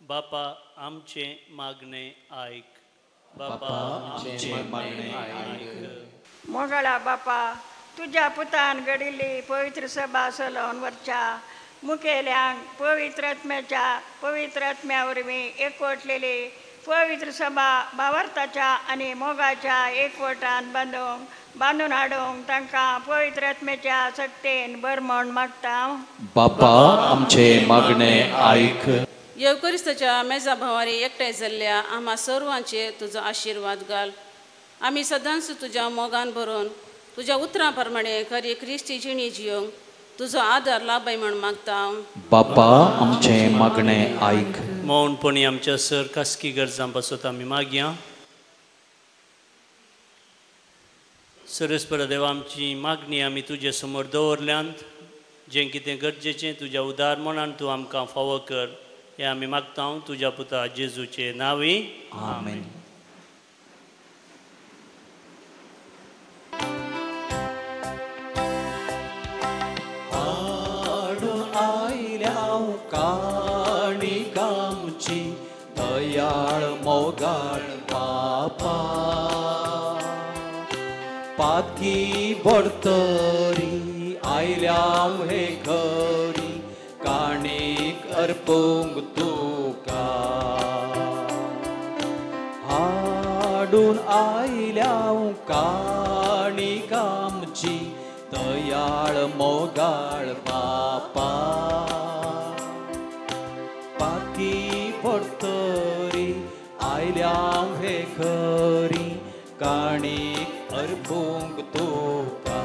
बापा आमचे मागणे आयक. बापा आमचे मागणे आयक. मोगळा बापा तुझ्या पुतान घडिल्ली पवित्र सभा चलोवन वरच्या मुखेल्यांक पवित्र आत्म्या वरवीं एकवटलेली पवित्र सभा भावार्थाच्या आनी मोगाच्या एकवटान बांदून हाडूंक तांकां पवित्र आत्म्याच्या शक्तीन बरमण मागता. बापा आमचे मागणे आयक. येवकरिस्ताच्या मेजा भावारी एकठांय जाल्ल्या आम्हा सर्वांचेर तुजो आशिर्वाद घाल. आमी सदांच तुज्या मोगान भरून तुज्या उतरां प्रमाणे खरी क्रिस्ती जिणी जियोंक तुजो आदार लाभय म्हण मागता. बापा आमचे मागणे आयक. मौनपणी आमच्या सर खासगी गरजां पासत आमी मागया. सरस्पर देवा आमची मागणी आमी तुजे समोर दवरल्यांत जें कितें गरजेचें तुज्या उदार मनान तूं आमकां फावो कर हें आमी मागता तुज्या पुता जेजूचे नांवी आमेन. काणिकांची दयाळ मोगाळ बापा पातकी बडतरी आयल्याव हे घरी काणीक अर्पूंक तुका हाडून आयल्याव काणीक आमची दयाळ मोगाळ बापा पातकी बडतरी आयल्याव हे घरी काणीक अर्पूंक तुका.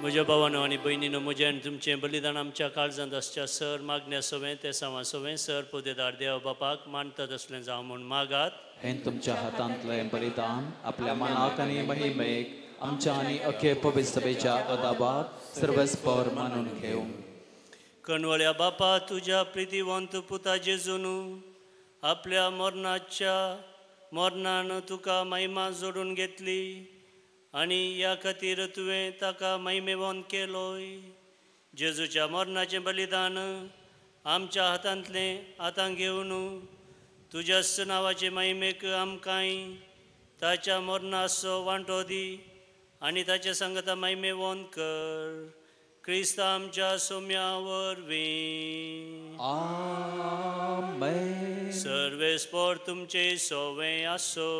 म्हज्या भावानो आनी भयणीनो म्हजें आनी तुमचें बलिदान आमच्या काळजांत आसच्या सर मागण्या सोवें ते सावा सोवें सर पोदेदार देव बापाक मानता तसलें जावं म्हूण मागात. हें तुमच्या हातांतलें बलिदान आपल्या मनाक आनी महिमेक आमच्या आनी अखे पवित्र सभेच्या अदाबाक सर्वस्पर मानून घेवंक. कणवळ्या बापा तुज्या प्रितीवंत पुता जेजून आपल्या मरणान तुका महिमा जोडून घेतली आनी ह्या खातीर तुवें ताका महिमेवंत केलोय. जेजूच्या मरणाचें बलिदान आमच्या हातांतलें आतां घेवन तुज्याच नांवाचे महिमेक आमकांय ताच्या मरणाचो वांटो दी आनी ताचे संगता महिमेवंत कर. क्रिस्त आमच्या सोम्या वरवीं आमेन. सर्वेस्पर तुमचे सोवें आसो.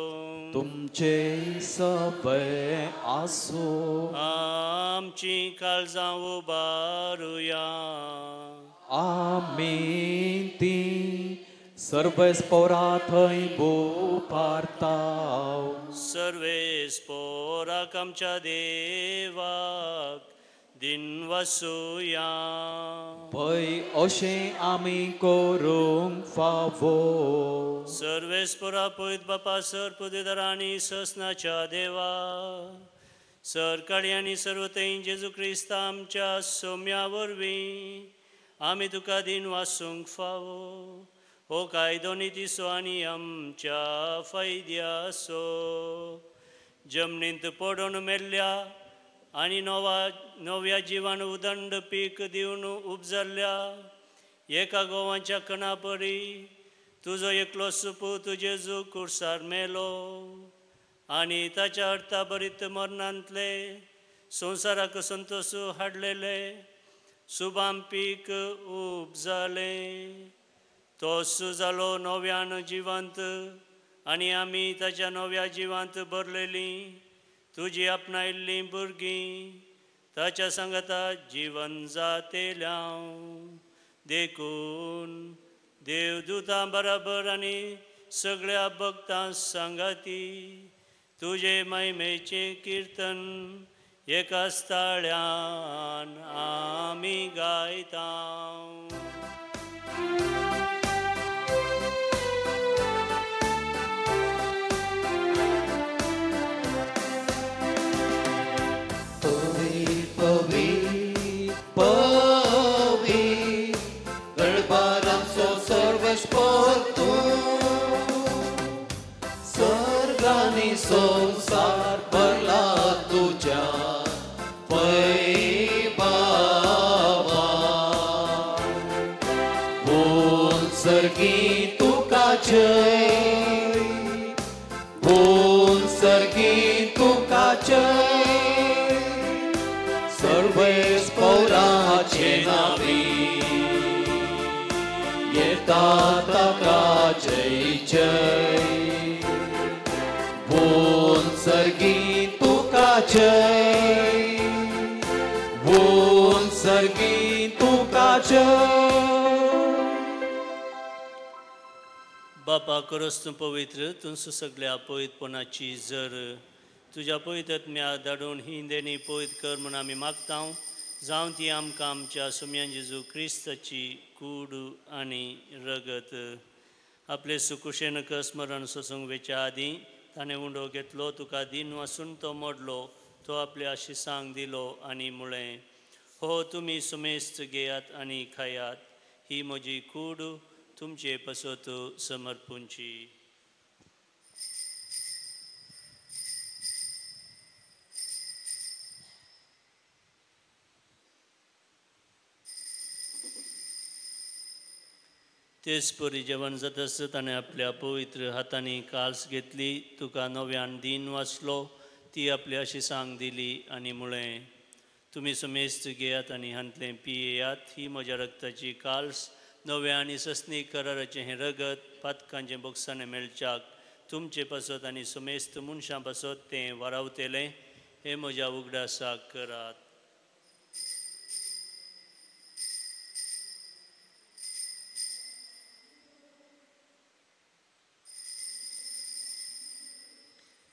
तुमचे सभे आसो. आमची काळजां उबारुया. आमीन. ती सर्वेस्परा थंय बुपारताव. सर्वेस्पराक आमच्या देवाक दिन वसूया. पै अशें आमी करूंक फावो. सर्वेस्परा पळयत बापा सर पोदेदार आनी ससनाच्या देवा सर काळी आनी सर्वतय जेजू क्रिस्त आमच्या सोम्या वरवीं आमी तुका दिन वासूंक फावो. हो कायदो नितीसो आनी आमच्या फायद्यासो. जमनींत पडून मेल्ल्या आनी नव्या जिवान उदंड पीक दिवन उपजल्ल्या एका गोवांच्या कणा परी तुजो एकलो सुपूत जेजू कुर्सार मेलो आनी ताच्या अर्था बरीत मरणांतले संवसाराक संतोश हाडलेले सुबाम पीक उपजले. तोच जालो नव्यान जिवंत आनी आमी ताच्या नव्या जिवांत भरलेलीं तुजी आपणायल्लीं भुरगीं ताच्या सांगता जीवन जातेल्यां देखून देवदूतां बराबर आनी सगळ्या भक्तां सांगाती तुजे महिमेचें किर्तन एका स्थळ्यान आमी गायता. संसार भरला तुझ्या वैभवा बोल सर्गी तुका जय बोल सर्गी तुका जय सर्वेस पौराचे नावी येता ताका जय जय बोल सर्गी तुका जय बोल सर्गी तुका जय. बापा करोस तूं पवित्र तुमचो सगळ्या पवित्रपणाची जर तुज्या पवित्रत्म्या धाडून ही देणी पवित्र कर म्हूण आमी मागता. जावं ती आमकां आमच्या सुम्यान जेजू क्रिस्ताची कूड आनी रगत आपले सुकुशेन स्मरण सोसूंक वेच्या आदीं ताणें उंडो घेतलो तुका दिन वासून तो मोडलो तो आपल्या आशिसांक दिलो आनी म्हळें हो तुमी सुमेस्त घेयात आनी खायात ही म्हजी कूड तुमचे पसत समर्पूंची. तेच परी जेवण जाता आसता ताणें आपल्या पवित्र हातांनी काल्स घेतली तुका नव्यान दिन वाचलो ती आपल्या शिसांक दिली आनी म्हळें तुमी समेस्त घेयात आनी हांतलें पियेयात ही म्हज्या रक्ताची काल्स नव्या आनी सस्नीक कराराचें हें रगत पातकांचें बोगसाणें मेळच्याक तुमचे पासत आनी समेस्त मनशां पासत तें वारावतेलें हें म्हज्या उगडासाक करात.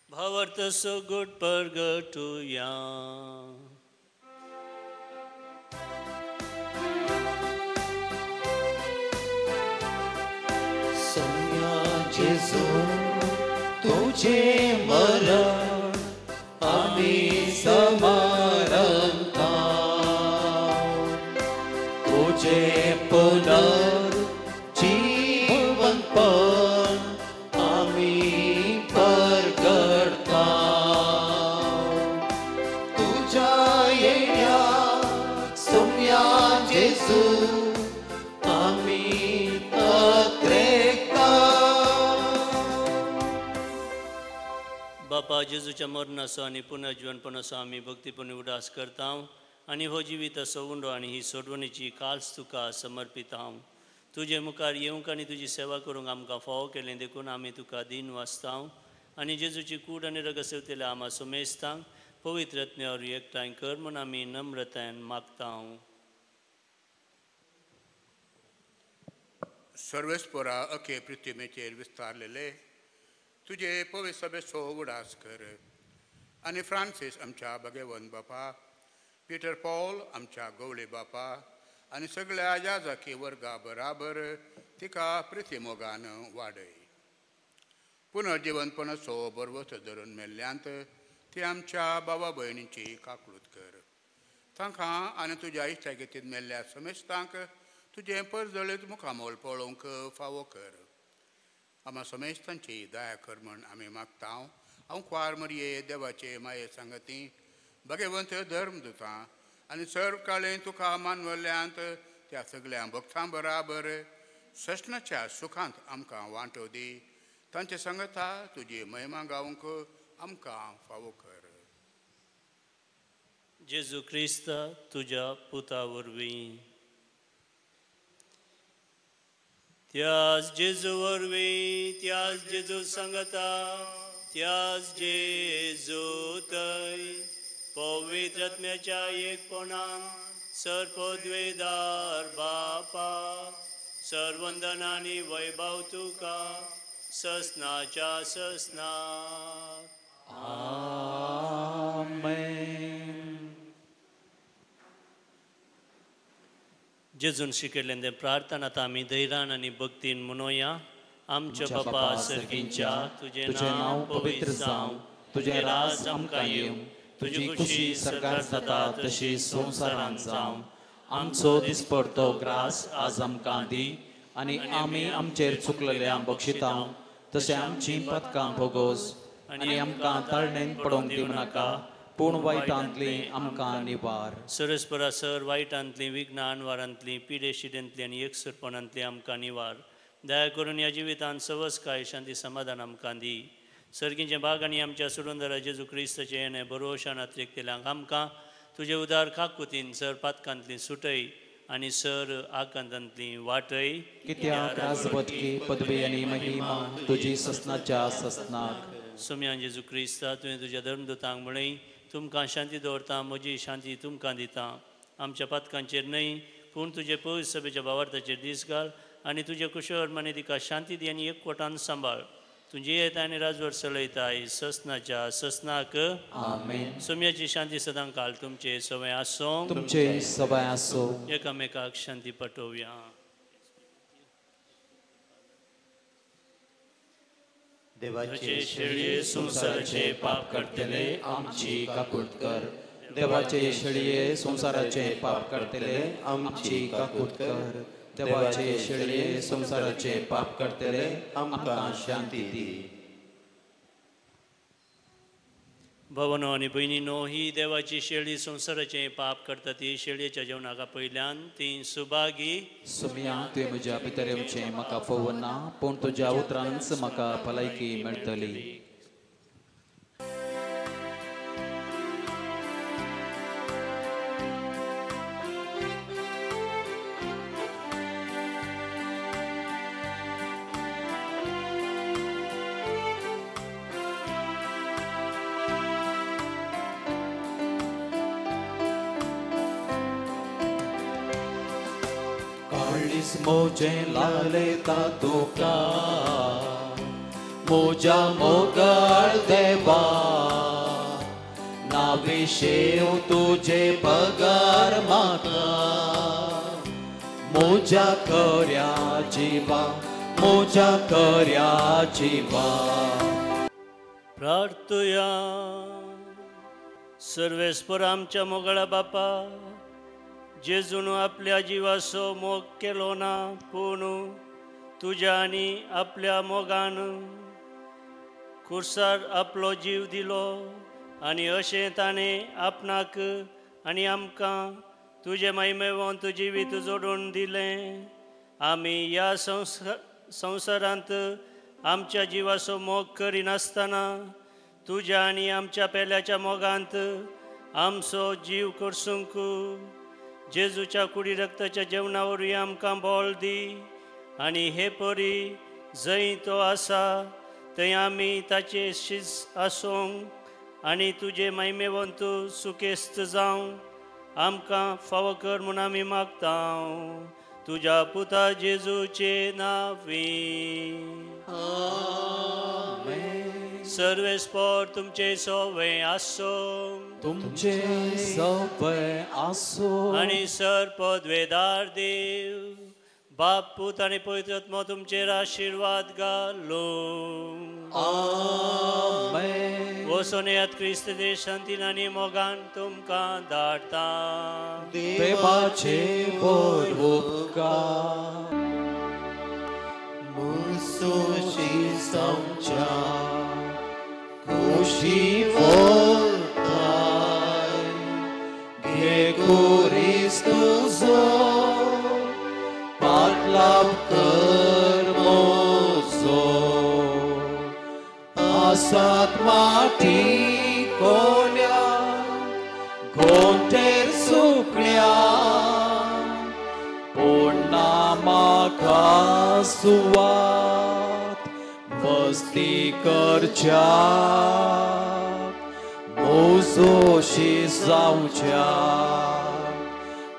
भावार्थ सगुट परगटुया. सौम्या जेजू तुझे मरण आम्ही समारंभा तुझे पुनर्जीवनपण आम्ही परगटता तुझ्या येण्या सौम्या जेजू आम्ही बापा जेजूच्या मरणाचो आनी पुनर्जीवनपणाचो आमी भक्तीपणी उडास करता आनी हो जिवीत असो उंडो आनी ही सोडवणेची काल्स तुका समर्पिता. तुजे मुखार येवंक आनी तुजी सेवा करूंक आमकां फावो केलें देखून आमी तुका दिन वाचता आनी जेजूची कूड आनी रगत सेवतेले आमा सुमेस्तांक पवित्र रत्न्यावर एकठांय कर म्हूण आमी नम्रतायेन मागता. सर्वेस्परा अखे पृथ्वीचेर विस्तारलेले तुझे पवित्र सभेचो उडास कर आनी फ्रांसीस आमच्या भगवंत बापा पिटर पॉल आमच्या गवळे बापा आनी सगळ्या याजकी वर्गा बराबर तिका प्रितीमोगान वाडय. पुनर्जीवनपणाचो बरवत धरून मेल्ल्यांत ती आमच्या भावा भयणींची काकूळट कर. तांकां आनी तुज्या इश्टागतींत मेल्ल्या समेस्तांक तुजें परजळीत मुखामोल पळोवंक फावो कर. आम्हा समेस्तांची दया कर म्हण आमी मागता. हांव क्वार मरये देवाचे माये सांगती भगवंत धर्मदुतां आनी सर्व काळें तुका मानवल्ल्यांत त्या सगळ्या भक्तां बराबर सशनाच्या सुखांत आमकां वांटो दी. तांचे सांगता तुजी महिमा गावंक आमकां फावो कर. जेजू क्रिस्ता तुज्या पुता वरवीं त्याच जेजू वरवीं त्याच जेजू सांगता त्याच जेजू थंय पवित्र आत्म्याच्या एकपणान सर्वोद्वेदार बापा सर्वंदन आनी वैभव तुका ससनाच्या ससनाक. आमेन. जेजून शिकयलें तें प्रार्थना आतां आमी धैर्यान आनी भक्तीन म्हणुया. आमच्या बापा सर्गींच्या तुजें नांव पवित्र जावं, तुजें राज आमकां येवं, तुजी खुशी सरकार जाता तशी संवसारांत जावं. आमचो दिसपडतो ग्रास आज आमकां दी, आनी आमी आमचेर चुकलेल्यांक बक्षितांव, तशें आमची पथकां भोगोस, आनी आमकां ताळणेन पडोवंक दिवं नाका, पूण वायटांतली आमकां निवार. सरस्परा सर वायटांतली, विघ्नान वारांतली, पिडेशिडेंतली आनी एकसरपणांतली आमकां निवार. दया करून ह्या जिवितांत सवस काय शांती समाधान आमकां दी. सर्गींचे भाग आनी आमच्या सुडोंदरा जेजू क्रिस्ताचे येणे भरोशान आत्रेकतेल्यांक आमकां तुजे उदार काकुतीन सर पातकांतली सुटय आनी सर आकांतांतली वाटय. कित्याक राजवटकी पदवी आनी महिमा तुजी ससनाच्या ससनाक. सोम्यान जेजू क्रिस्ता तुवें तुज्या धर्मदूतांक म्हणय, तुमकां शांती दवरता, म्हजी शांती तुमकां दिता. आमच्या पातकांचेर न्हय पूण तुजे पवित्र सभेच्या भावार्थाचेर दीस घाल, आनी तुजे कुशळ मने तिका शांती दी आनी एकवटान सांबाळ. तुजी येता आनी राजवर चलयताय ससनाच्या ससनाक. आमेन. सोम्याची शांती सदां काल तुमचे सवय आसूं, तुमचे सवय आसूं. एकामेकाक शांती पटोवया. देवाचे शेळये संसाराचे पाप करतले आमची काकूट कर. देवाचे शेळये संसाराचे पाप करतले आमची काकूट कर. देवाचे शेळये संसाराचे पाप करतले आमकां शांती दी. भावनो आनी भयणीनो, ही देवाची शेळी संसाराचे पाप करता ती शेळयेच्या जेवणाका पयल्यान ती सुभागी. सोम्या तुवें म्हज्या पितरेवचें म्हाका फोवना, पूण तुज्या उतरांच म्हाका भलायकी मेळटली. मोजे लालेता तुका मोजा मोगळ देवा, नाविशेव तुझे पगार म्हाका. मोजा कर्या जिवा, मोजा कर्या जिवा. प्रार्थुया. सर्वेस्पर आमच्या मोगळा बापा, जेजून आपल्या जिवाचो मोग केलो ना, पूण तुज्या आनी आपल्या मोगान खुर्सार आपलो जीव दिलो, आनी अशें ताणें आपणाक आनी आमकां तुजे महिमेवंत जिवीत जोडून दिलें. आमी ह्या संवसारांत आमच्या जिवाचो मोग करिनासतना तुज्या आनी आमच्या पेल्याच्या मोगांत आमचो जीव करसूंक जेजूच्या कुडी रक्ताच्या जेवणावरवी आमकां बोल दी. आनी हे परी जंय तो आसा थंय आमी ताचे शीज आसूंक आनी तुजे महिमेवंत सुकेस्त जावं आमकां फावो कर म्हूण आमी मागतां. तुज्या पुता जेजूचे नांवी. सर्वेस्पर तुमचे सवय आसूं, तुमचे सवय आसूं. आनी सर पदवेदार देव बाप पूत आनी पवित्र आत्मा तुमचेर आशिर्वाद घालो. आमेन. वचून येयात क्रिस्त देव शांतीन आनी मोगान तुमकां धाडटा. देवाचे व्हड उपकार मुसोशी आमच्या खुशी व्हरताय. घे क्रिस्तुचो पाटलाव कर मोजो. आसात माटी कोल्या घोंटेर सुकण्या, पूण नामाका सुवात वस्ती करच्या. मोजोशी जावच्या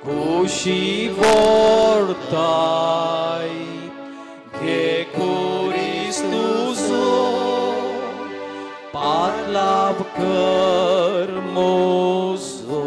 खुशी व्हरताय. घे क्रिस्तुचो पाटलाव कर मोजो.